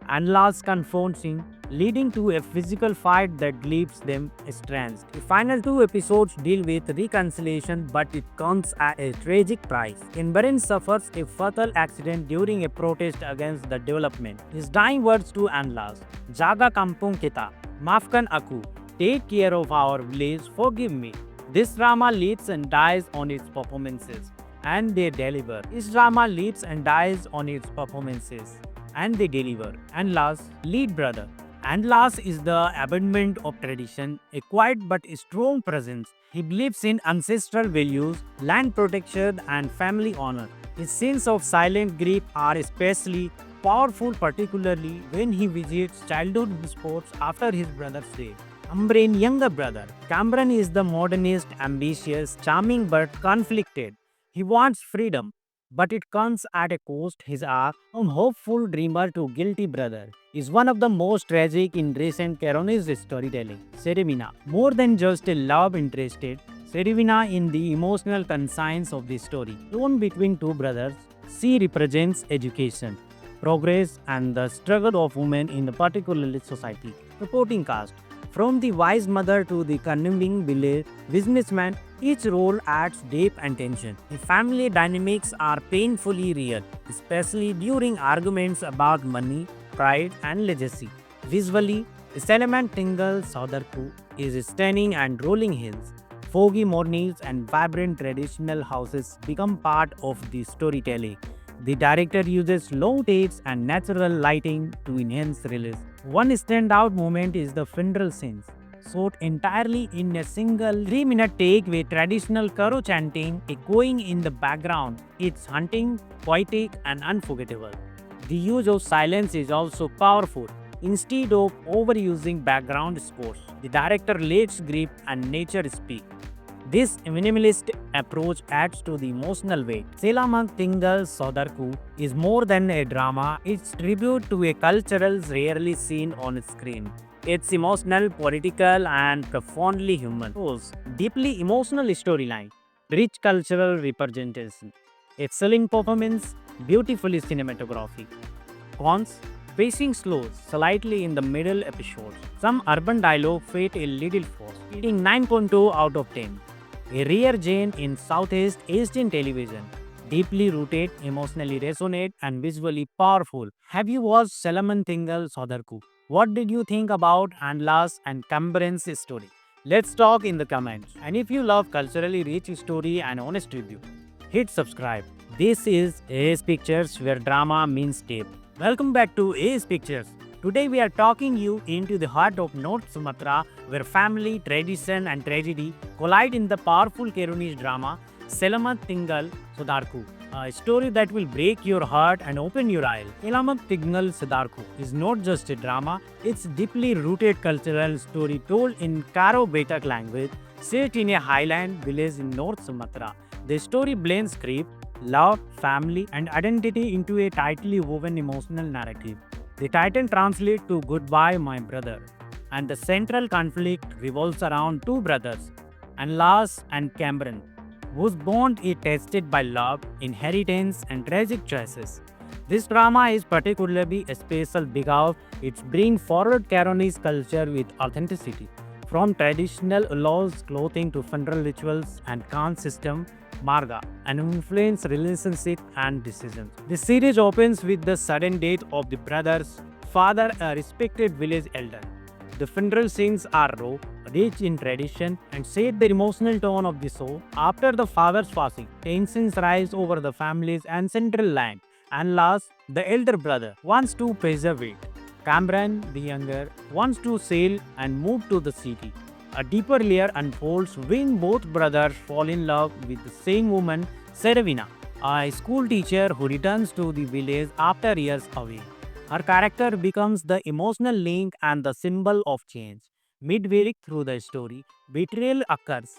A: Anlas confronts him, leading to a physical fight that leaves them estranged. The final two episodes deal with reconciliation, but it comes at a tragic price. Cameron suffers a fatal accident during a protest against the development. His dying words to Anlas, Jaga kampung kita, maafkan aku, take care of our village, forgive me. This drama leads and dies on its performances, and they deliver. This drama leads and dies on its performances, and they deliver. Anlas, lead brother. Anlas is the embodiment of tradition, a quiet but strong presence. He believes in ancestral values, land protection, and family honor. His sense of silent grief are especially powerful, particularly when he visits childhood sports after his brother's death. Cameron's younger brother. Cameron is the modernist, ambitious, charming but conflicted. He wants freedom, but it comes at a cost. His arc from hopeful dreamer to guilty brother is one of the most tragic in recent Caronese storytelling. Serevina, more than just a love interested, Serevina in the emotional conscience of the story. Shown between two brothers, she represents education, progress, and the struggle of women in the particular society. Supporting cast. From the wise mother to the cunning village businessman, each role adds depth and tension. The family dynamics are painfully real, especially during arguments about money, pride, and legacy. Visually, Selamat Tinggal Sodarku is stunning and rolling hills. Foggy mornings and vibrant traditional houses become part of the storytelling. The director uses low takes and natural lighting to enhance release. One standout moment is the funeral scenes, shot entirely in a single 3-minute take with traditional Karo chanting echoing in the background. It's haunting, poetic, and unforgettable. The use of silence is also powerful. Instead of overusing background scores, the director lets grief and nature speak. This minimalist approach adds to the emotional weight. Selamat Tinggal Sodarku is more than a drama, it's tribute to a culture rarely seen on screen. It's emotional, political, and profoundly human. Deeply emotional storyline, rich cultural representation, excellent performance, beautifully cinematography. Cons: pacing slows slightly in the middle episodes. Some urban dialogue fade a little fast, hitting 9.2 out of 10. A rare gem in Southeast Asian television. deeply rooted, emotionally resonant, and visually powerful. Have you watched Salaman Tingal Sodarku? What did you think about Anlas and Cambren's story? Let's talk in the comments. And if you love culturally rich story and honest review, hit subscribe. This is AS Pictures where drama means tape. Welcome back to AS Pictures. Today we are talking you into the heart of North Sumatra where family, tradition and tragedy collide in the powerful Kerunese drama Selamat Tinggal Sodarku, a story that will break your heart and open your eye. Selamat Tinggal Sodarku is not just a drama, it's deeply rooted cultural story told in Karo Batak language, set in a highland village in North Sumatra. The story blends grief, love, family, and identity into a tightly woven emotional narrative. The title translates to Goodbye, My Brother, and the central conflict revolves around two brothers, Anlas and Cameron, whose bond is tested by love, inheritance, and tragic choices. This drama is particularly special because it brings forward Caronese culture with authenticity. From traditional laws, clothing to funeral rituals and caste system, Marga, and influence relationship and decisions. The series opens with the sudden death of the brother's father, a respected village elder. The funeral scenes are raw, rich in tradition, and set the emotional tone of the show. After the father's passing, tensions rise over the family's ancestral land, and last, the elder brother wants to preserve it. Cameron, the younger, wants to sail and move to the city. A deeper layer unfolds when both brothers fall in love with the same woman, Serevina, a school teacher who returns to the village after years away. Her character becomes the emotional link and the symbol of change. Midway through the story, betrayal occurs.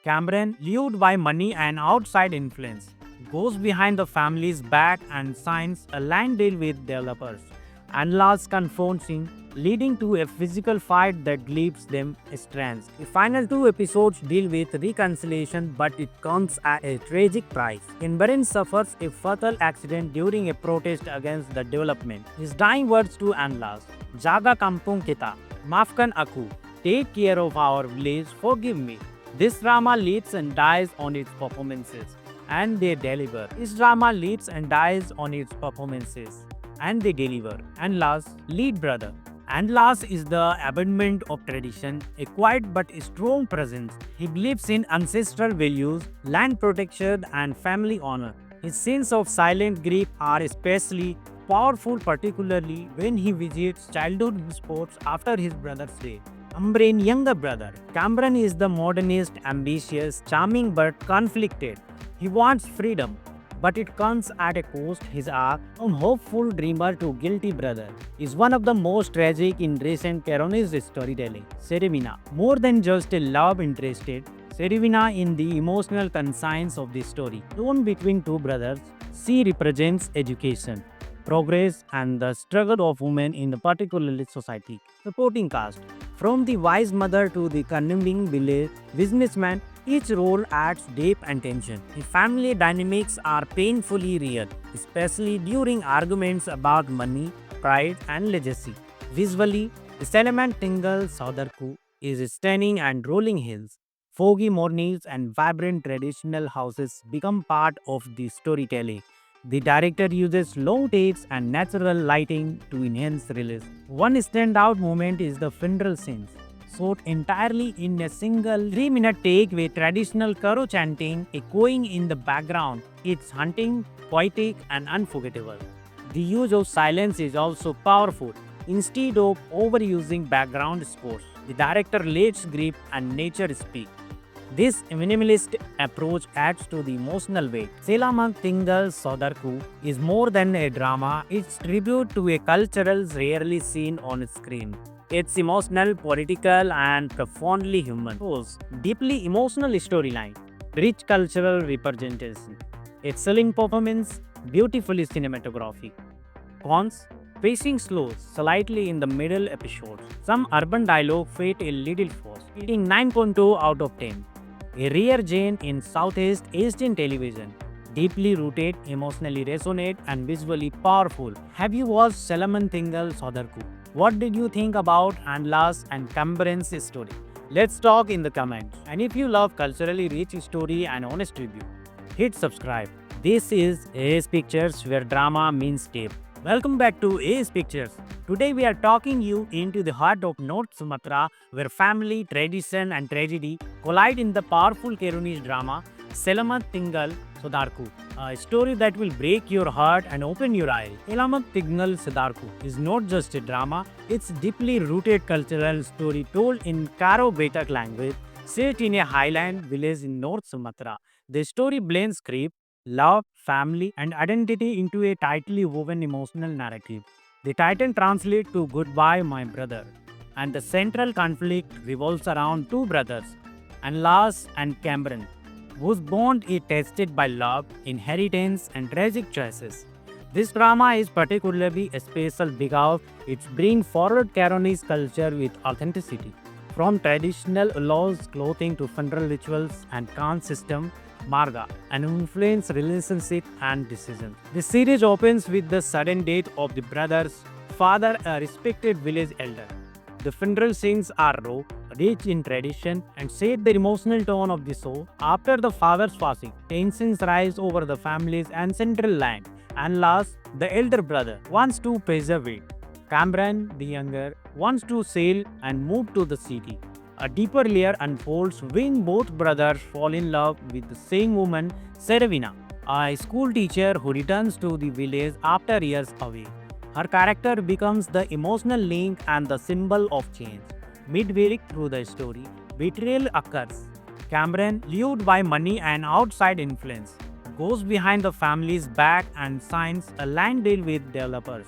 A: Cameron, lured by money and outside influence, goes behind the family's back and signs a land deal with developers. Anlas confronts him, leading to a physical fight that leaves them estranged. The final two episodes deal with reconciliation, but it comes at a tragic price. Cameron suffers a fatal accident during a protest against the development. His dying words to Anlas, Jaga kampung kita, Maafkan aku, take care of our village, forgive me. This drama lives and dies on its performances, and they deliver. This drama lives and dies on its performances, and they deliver. And last, lead brother. And last is the abandonment of tradition, a quiet but strong presence. He believes in ancestral values, land protection, and family honor. His sense of silent grief are especially powerful, particularly when he visits childhood sports after his brother's death. Cameron's younger brother. Cameron is the modernist, ambitious, charming but conflicted. He wants freedom, but it comes at a cost. His arc, from hopeful dreamer to guilty brother, is one of the most tragic in recent Caronese storytelling. Serevina, more than just a love interested, Serevina in the emotional conscience of the story. Torn between two brothers, she represents education, progress, and the struggle of women in the particular society. Supporting cast, from the wise mother to the cunning village businessman, each role adds depth and tension. The family dynamics are painfully real, especially during arguments about money, pride, and legacy. Visually, the Selamat Tinggal Sodarku is stunning, and rolling hills, foggy mornings, and vibrant traditional houses become part of the storytelling. The director uses long takes and natural lighting to enhance release. One standout moment is the funeral scenes, shot entirely in a single 3-minute take with traditional Karo chanting echoing in the background. It's haunting, poetic, and unforgettable. The use of silence is also powerful. Instead of overusing background scores, the director lets grief and nature speak. This minimalist approach adds to the emotional weight. Selamat Tinggal Sodarku is more than a drama, it's tribute to a culture rarely seen on screen. It's emotional, political, and profoundly human. Deeply emotional storyline, rich cultural representation, excellent performance, beautifully cinematography. Cons: pacing slow, slightly in the middle episodes. Some urban dialogue felt a little forced, rating 9.2 out of 10. A rare gem in Southeast Asian television. Deeply rooted, emotionally resonant, and visually powerful. Have you watched Selamat Tinggal Sodarku? What did you think about Anlas and Cameron's story? Let's talk in the comments. And if you love culturally rich story and honest review, hit subscribe. This is AS Pictures where drama means tape. Welcome back to AS Pictures. Today we are talking you into the heart of North Sumatra where family, tradition and tragedy collide in the powerful Kerunese drama Selamat Tinggal Sodarku, a story that will break your heart and open your eye. Selamat Tinggal Sodarku is not just a drama, it's deeply rooted cultural story told in Karo Batak language set in a highland village in North Sumatra. The story blends script, love, family, and identity into a tightly woven emotional narrative. The title translates to Goodbye, My Brother, and the central conflict revolves around two brothers, Anlas and Cameron, whose bond is tested by love, inheritance, and tragic choices. This drama is particularly special because it brings forward Caronese culture with authenticity. From traditional laws, clothing to funeral rituals and caste system, Marga, and influence relationship and decisions. The series opens with the sudden death of the brother's father, a respected village elder. The funeral scenes are raw, rich in tradition, and set the emotional tone of the show. After the father's passing, tensions rise over the family's ancestral land, and last, the elder brother wants to preserve it. Cameron, the younger, wants to sail and move to the city. A deeper layer unfolds when both brothers fall in love with the same woman, Serevina, a school teacher who returns to the village after years away. Her character becomes the emotional link and the symbol of change. Midway through the story, betrayal occurs. Cameron, lured by money and outside influence, goes behind the family's back and signs a land deal with developers.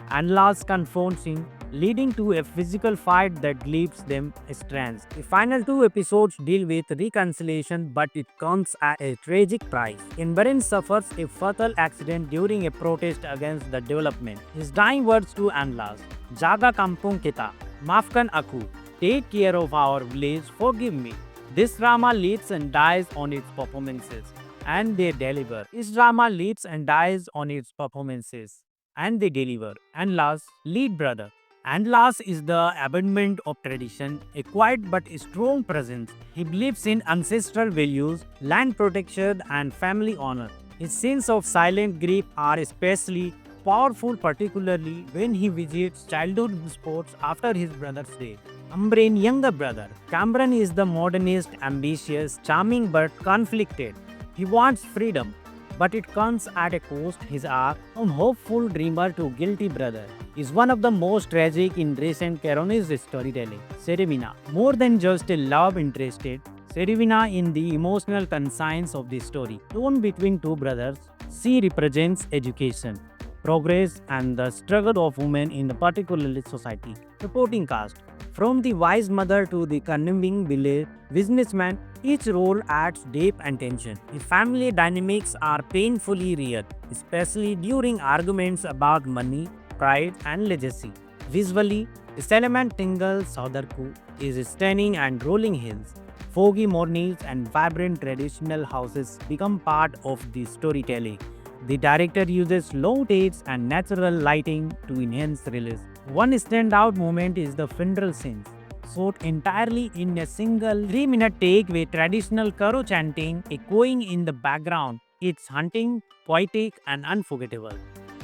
A: Anlas confronts him, leading to a physical fight that leaves them estranged. The final two episodes deal with reconciliation, but it comes at a tragic price. Enbarin suffers a fatal accident during a protest against the development. His dying words to Anlas, Jaga Kampung Kita, Mafkan Aku, take care of our village, forgive me. This drama leads and dies on its performances, and they deliver. This drama leads and dies on its performances, and they deliver. And last, lead brother. And last is the abandonment of tradition, a quiet but strong presence. He believes in ancestral values, land protection, and family honor. His sense of silent grief are especially powerful, particularly when he visits childhood sports after his brother's death. Ambrain, younger brother. Cameron is the modernist, ambitious, charming but conflicted. He wants freedom, but it comes at a cost. His arc, from hopeful dreamer to guilty brother, is one of the most tragic in recent Caronese storytelling. Serevina, more than just a love interested, Serevina in the emotional conscience of the story. Torn between two brothers, she represents education, progress, and the struggle of women in the particular society. Supporting cast, from the wise mother to the cunning village businessman, each role adds depth and tension. The family dynamics are painfully real, especially during arguments about money, pride, and legacy. Visually, the Selamat Tinggal Sodarku is stunning and rolling hills. Foggy mornings and vibrant traditional houses become part of the storytelling. The director uses low takes and natural lighting to enhance release. One standout moment is the funeral scenes, shot entirely in a single 3-minute take with traditional Karo chanting echoing in the background. It's haunting, poetic, and unforgettable.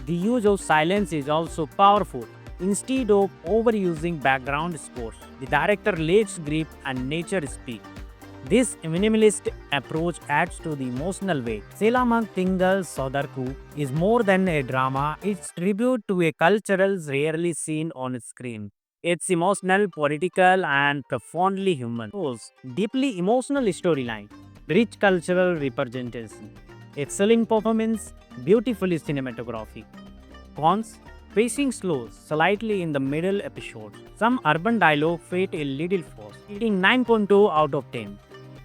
A: The use of silence is also powerful. Instead of overusing background scores, the director lets grief and nature speak. This minimalist approach adds to the emotional weight. Selamat Tinggal Sodarku is more than a drama, it's tribute to a culture rarely seen on screen. It's emotional, political, and profoundly human. Deeply emotional storyline, rich cultural representation, excellent performance, beautifully cinematography. Cons, pacing slows slightly in the middle episodes. Some urban dialogue fade a little fast, hitting 9.2 out of 10.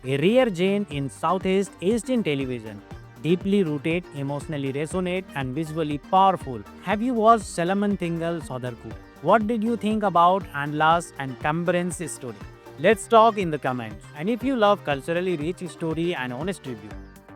A: A rare gem in Southeast Asian television. Deeply rooted, emotionally resonant, and visually powerful. Have you watched Selamat Tinggal Sodarku? What did you think about Anlas and Cameron's story? Let's talk in the comments. And if you love culturally rich story and honest review,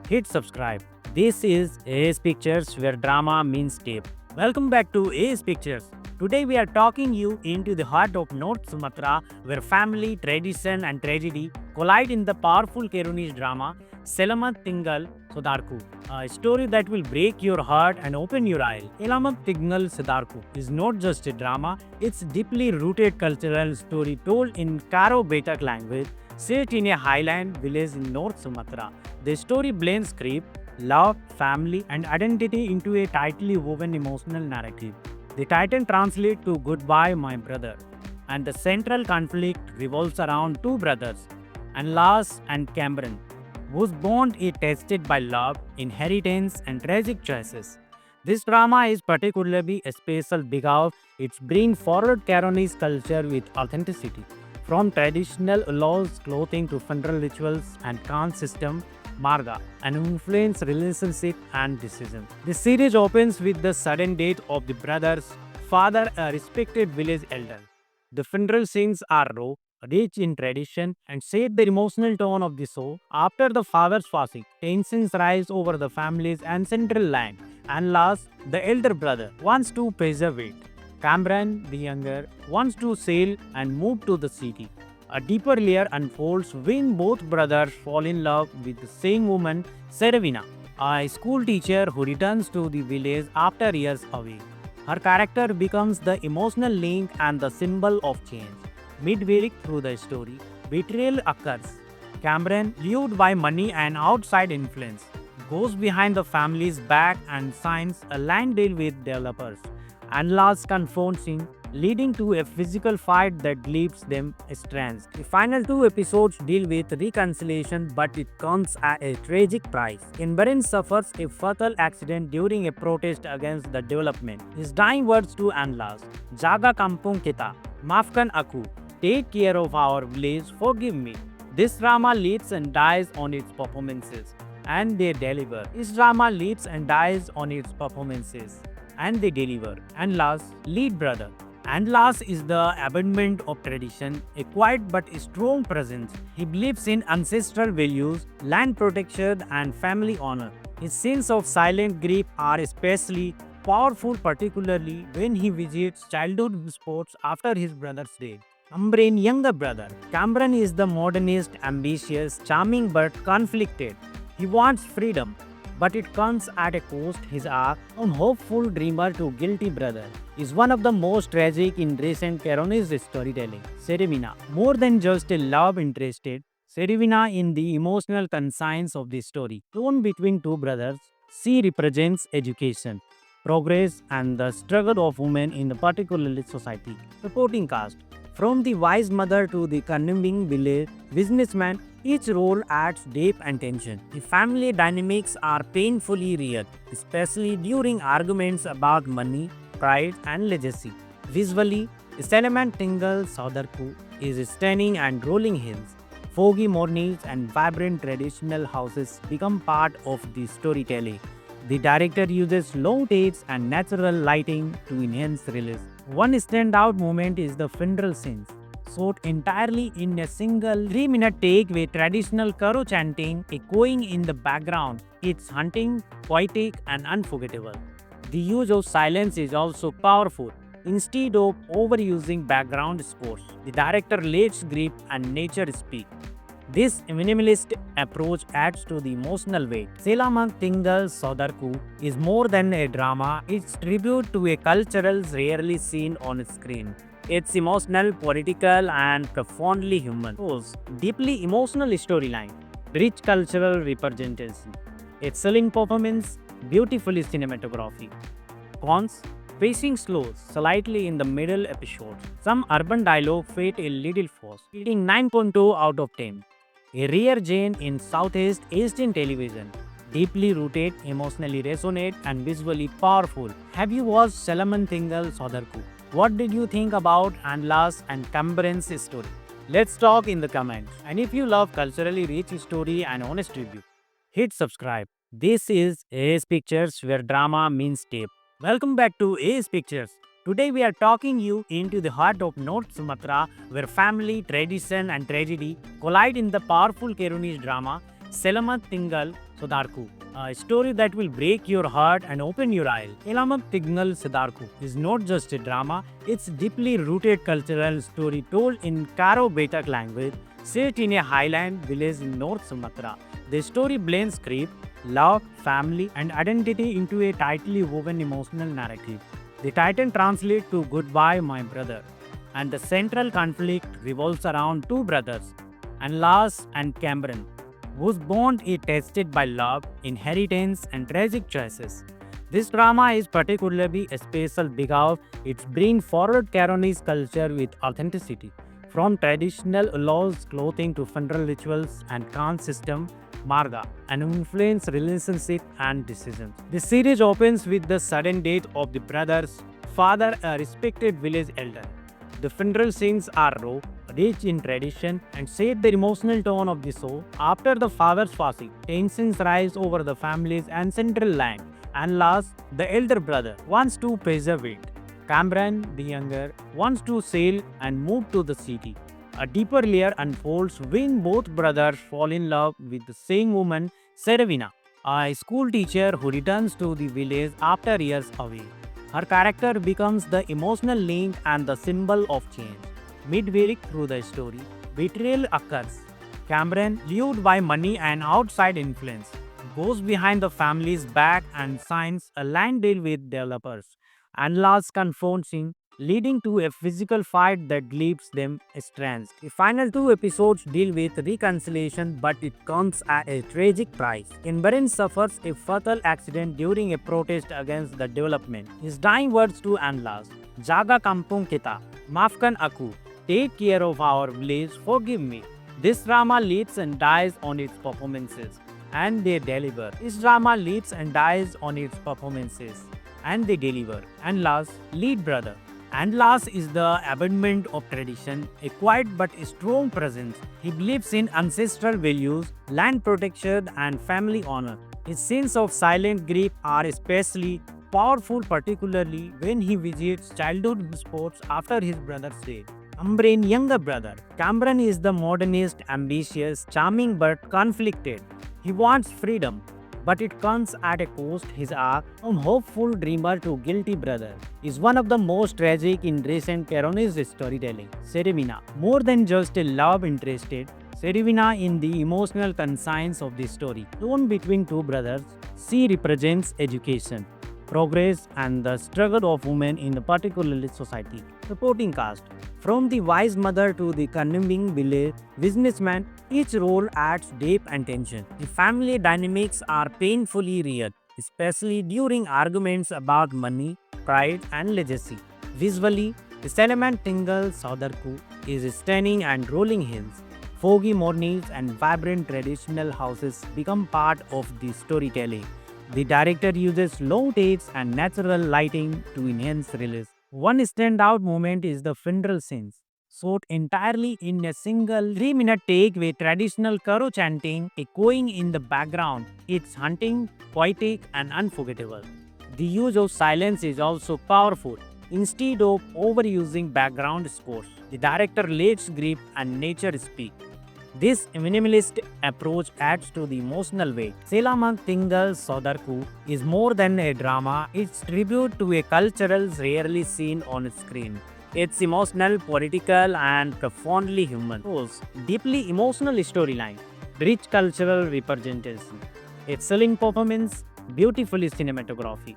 A: hit subscribe. This is AS Pictures where drama means tape. Welcome back to AS Pictures. Today we are talking you into the heart of North Sumatra, where family, tradition, and tragedy collide in the powerful Kerunese drama Selamat Tinggal Sodarku, a story that will break your heart and open your eye. Selamat Tinggal Sodarku is not just a drama; it's deeply rooted cultural story told in Karo Batak language, set in a highland village in North Sumatra. The story blends script, love, family, and identity into a tightly woven emotional narrative. The title translates to Goodbye, My Brother, and the central conflict revolves around two brothers, Anlas and Cameron, whose bond is tested by love, inheritance, and tragic choices. This drama is particularly special because it brings forward Caronese culture with authenticity. From traditional laws, clothing to funeral rituals and caste system, Marga, and influence relationship and decisions. The series opens with the sudden death of the brother's father, a respected village elder. The funeral scenes are raw, rich in tradition, and set the emotional tone of the show. After the father's passing, tensions rise over the family's ancestral land, and last, the elder brother wants to preserve it. Cameron, the younger, wants to sail and move to the city. A deeper layer unfolds when both brothers fall in love with the same woman, Serevina, a school teacher who returns to the village after years away. Her character becomes the emotional link and the symbol of change. Midway through the story, betrayal occurs. Cameron, lured by money and outside influence, goes behind the family's back and signs a land deal with developers. Anlas confronts him, leading to a physical fight that leaves them estranged. The final two episodes deal with reconciliation, but it comes at a tragic price. Cameron suffers a fatal accident during a protest against the development. His dying words to Anlas, Jaga Kampung Kita, Maafkan Aku, take care of our village, forgive me. This drama lives and dies on its performances, and they deliver. This drama lives and dies on its performances, and they deliver. And last, lead brother. And last is the abandonment of tradition, a quiet but strong presence. He believes in ancestral values, land protection, and family honor. His sense of silent grief are especially powerful, particularly when he visits childhood sports after his brother's death. Cameron's younger brother. Cameron is the modernist, ambitious, charming but conflicted. He wants freedom, but it comes at a cost. His arc, from hopeful dreamer to guilty brother, is one of the most tragic in recent Caronese storytelling. Serevina, more than just a love interested, Serevina in the emotional conscience of the story. Torn between two brothers, she represents education, progress, and the struggle of women in the particular society. Supporting cast. From the wise mother to the cunning village businessman, each role adds depth and tension. The family dynamics are painfully real, especially during arguments about money, pride, and legacy. Visually, Selamat Tinggal Sodarku is stunning and rolling hills. Foggy mornings and vibrant traditional houses become part of the storytelling. The director uses low takes and natural lighting to enhance release. One standout moment is the funeral scenes, shot entirely in a single 3-minute take with traditional Karo chanting echoing in the background. It's haunting, poetic, and unforgettable. The use of silence is also powerful. Instead of overusing background scores, the director lets grief and nature speak. This minimalist approach adds to the emotional weight. Selamat Tinggal Sodarku is more than a drama, it's tribute to a culture rarely seen on screen. It's emotional, political, and profoundly human. Deeply emotional storyline, rich cultural representation, excellent performance, beautifully cinematography. Cons, pacing slows slightly in the middle episode. Some urban dialogue fade a little forced, getting 9.2 out of 10. A rare gem in Southeast Asian television. Deeply rooted, emotionally resonant, and visually powerful. Have you watched Selamat Tinggal Sodarku? What did you think about Anlas and Cameron's story? Let's talk in the comments. And if you love culturally rich story and honest review, hit subscribe. This is AS Pictures, where drama means tape. Welcome back to AS Pictures. Today we are talking you into the heart of North Sumatra, where family, tradition, and tragedy collide in the powerful Caronese drama Selamat Tinggal Sodarku, a story that will break your heart and open your eye. Elamak Tignal Sidarku is not just a drama, it's deeply rooted cultural story told in Karo Batak language, set in a highland village in North Sumatra. The story blends grief, love, family, and identity into a tightly woven emotional narrative. The title translates to Goodbye, My Brother, and the central conflict revolves around two brothers, Anlas and Cameron, whose bond is tested by love, inheritance, and tragic choices. This drama is particularly special because it brings forward Caronese culture with authenticity. From traditional laws, clothing to funeral rituals and caste system, Marga, and influence relationship and decisions. The series opens with the sudden death of the brother's father, a respected village elder. The funeral scenes are raw, rich in tradition, and set the emotional tone of the show. After the father's passing, tensions rise over the family's ancestral land, and last, the elder brother wants to preserve it. Cameron, the younger, wants to sail and move to the city. A deeper layer unfolds when both brothers fall in love with the same woman, Serevina, a school teacher who returns to the village after years away. Her character becomes the emotional link and the symbol of change. Midway through the story, betrayal occurs. Cameron, lured by money and outside influence, goes behind the family's back and signs a land deal with developers. Anlas confronts him, leading to a physical fight that leaves them estranged. The final two episodes deal with reconciliation, but it comes at a tragic price. Cameron suffers a fatal accident during a protest against the development. His dying words to Anlas, Jaga kampung kita, maafkan aku, take care of our village, forgive me. This drama leads and dies on its performances, and they deliver. This drama leads and dies on its performances, and they deliver. And last, lead brother. And last is the abandonment of tradition, a quiet but strong presence. He believes in ancestral values, land protection, and family honor. His sense of silent grief are especially powerful, particularly when he visits childhood sports after his brother's death. Cameron's younger brother. Cameron is the modernist, ambitious, charming but conflicted. He wants freedom, but it comes at a cost. His arc from hopeful dreamer to guilty brother is one of the most tragic in recent Caronese storytelling. Serevina, more than just a love interested, Serevina in the emotional conscience of the story. Torn between two brothers, she represents education, progress, and the struggle of women in the particular society. Supporting cast. From the wise mother to the cunning village businessman, each role adds depth and tension. The family dynamics are painfully real, especially during arguments about money, pride, and legacy. Visually, the Salaman Tingle Saudarku is stunning, and rolling hills, foggy mornings, and vibrant traditional houses become part of the storytelling. The director uses low takes and natural lighting to enhance release. One standout moment is the funeral scenes, shot entirely in a single 3-minute take with traditional Karo chanting echoing in the background. It's haunting, poetic, and unforgettable. The use of silence is also powerful. Instead of overusing background scores, the director lets grief and nature speak. This minimalist approach adds to the emotional weight. Selaman Tingal Sodarku is more than a drama, it's tribute to a culture rarely seen on screen. It's emotional, political, and profoundly human. Deeply emotional storyline, rich cultural representation, excellent performance, beautifully cinematography.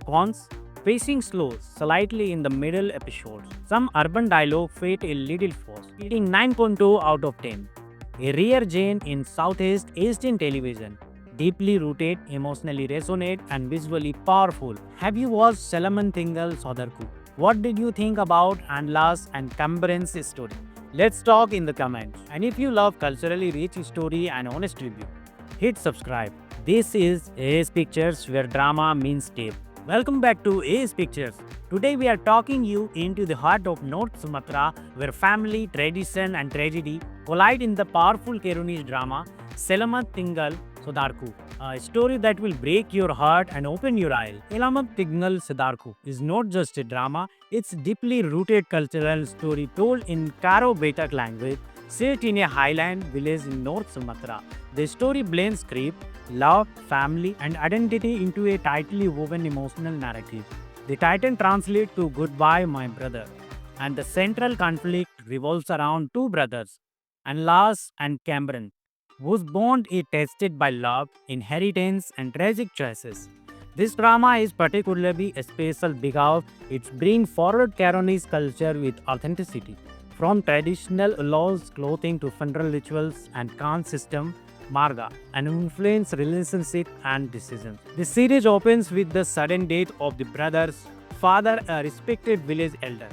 A: Cons: pacing slow, slightly in the middle episodes. Some urban dialogue fade a little forced, getting 9.2 out of 10. A rare gem in Southeast Asian television. Deeply rooted, emotionally resonant, and visually powerful. Have you watched Salaman Tingal Sodarku? What did you think about Anlas and Cameron's story? Let's talk in the comments. And if you love culturally rich story and honest review, hit subscribe. This is AS Pictures, where drama means depth. Welcome back to AS Pictures. Today we are talking you into the heart of North Sumatra, where family, tradition, and tragedy collide in the powerful Caronese drama Selamat Tinggal Sodarku, a story that will break your heart and open your eye. Selamat Tinggal Sodarku is not just a drama, it's deeply rooted cultural story told in Karo Batak language, set in a highland village in North Sumatra. The story blends grief, love, family, and identity into a tightly woven emotional narrative. The title translates to Goodbye, My Brother, and the central conflict revolves around two brothers, Anlas and Cameron, whose bond is tested by love, inheritance, and tragic choices. This drama is particularly special because it brings forward Caronese culture with authenticity. From traditional laws, clothing to funeral rituals and caste system, Marga, and influence relationship and decisions. The series opens with the sudden death of the brother's father, a respected village elder.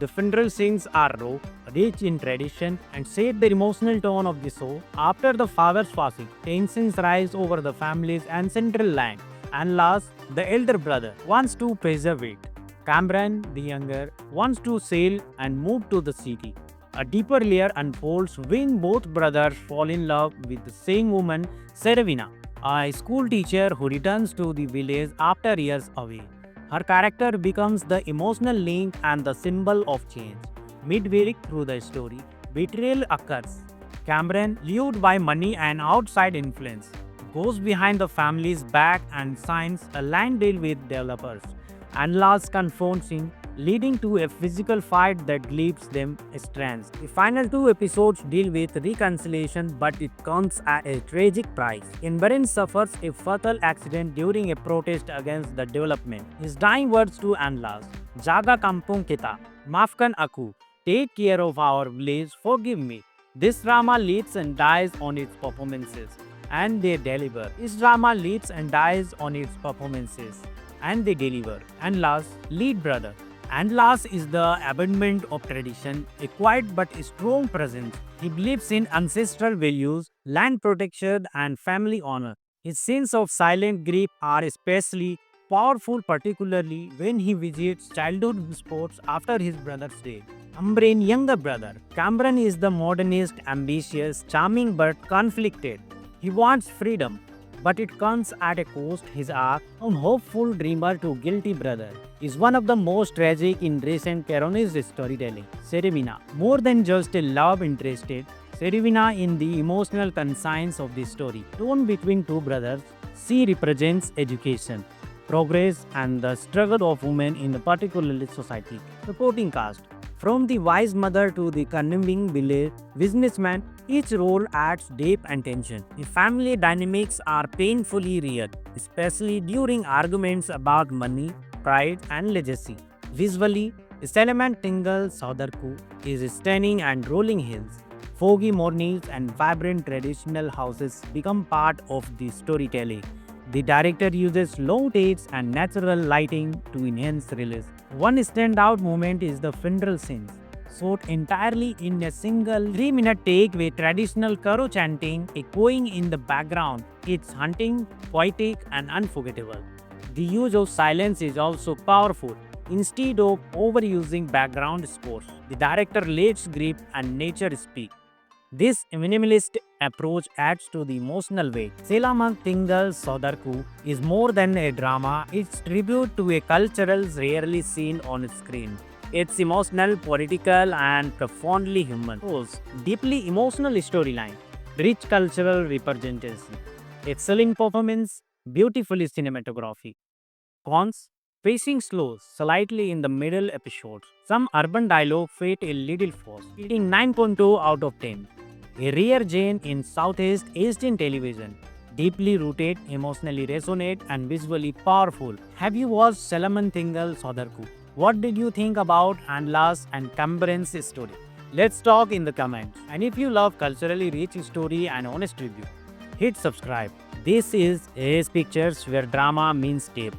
A: The funeral scenes are raw, rich in tradition, and set the emotional tone of the show. After the father's passing, tensions rise over the family's ancestral land, and last, the elder brother wants to preserve it. Cameron, the younger, wants to sail and move to the city. A deeper layer unfolds when both brothers fall in love with the same woman, Serevina, a school teacher who returns to the village after years away. Her character becomes the emotional link and the symbol of change. Midway through the story, betrayal occurs. Cameron, lured by money and outside influence, goes behind the family's back and signs a land deal with developers. Anlas confronts him, leading to a physical fight that leaves them estranged. The final two episodes deal with reconciliation, but it comes at a tragic price. Cameron suffers a fatal accident during a protest against the development. His dying words to Anlas, Jaga kampung kita, maafkan aku, take care of our village, forgive me. This drama leads and dies on its performances, and they deliver. This drama leads and dies on its performances, and they deliver. And last, lead brother. And last is the abandonment of tradition, a quiet but strong presence. He believes in ancestral values, land protection, and family honor. His sense of silent grief are especially powerful, particularly when he visits childhood sports after his brother's death. Cameron's younger brother. Cameron is the modernist, ambitious, charming but conflicted. He wants freedom, but it comes at a cost. His arc, from hopeful dreamer to guilty brother, is one of the most tragic in recent Caronese storytelling. Serevina, more than just a love interest, Serevina in the emotional conscience of the story. Torn between two brothers, she represents education, progress, and the struggle of women in the particular society. Supporting cast. From the wise mother to the cunning village businessman, each role adds depth and tension. The family dynamics are painfully real, especially during arguments about money, pride, and legacy. Visually, Salaman Tingle Saudarku is stunning, and rolling hills, foggy mornings, and vibrant traditional houses become part of the storytelling. The director uses low takes and natural lighting to enhance release. One standout moment is the funeral scenes, shot entirely in a single 3-minute take with traditional Karo chanting echoing in the background. It's haunting, poetic, and unforgettable. The use of silence is also powerful. Instead of overusing background scores, the director lets grief and nature speak. This minimalist approach adds to the emotional weight. Selamat Tinggal Saudarku is more than a drama, it's tribute to a culture rarely seen on screen. It's emotional, political, and profoundly human. Deeply emotional storyline, rich cultural representation, excellent performance, beautifully cinematography. Cons, pacing slows slightly in the middle episodes. Some urban dialogue felt a little forced, getting 9.2 out of 10. A rare gem in Southeast Asian television. Deeply rooted, emotionally resonant, and visually powerful. Have you watched Salaman Tingal Saudarku? What did you think about Anlas and Cameron's story? Let's talk in the comments. And if you love culturally rich story and honest review, hit subscribe. This is AS Pictures, where drama means tape.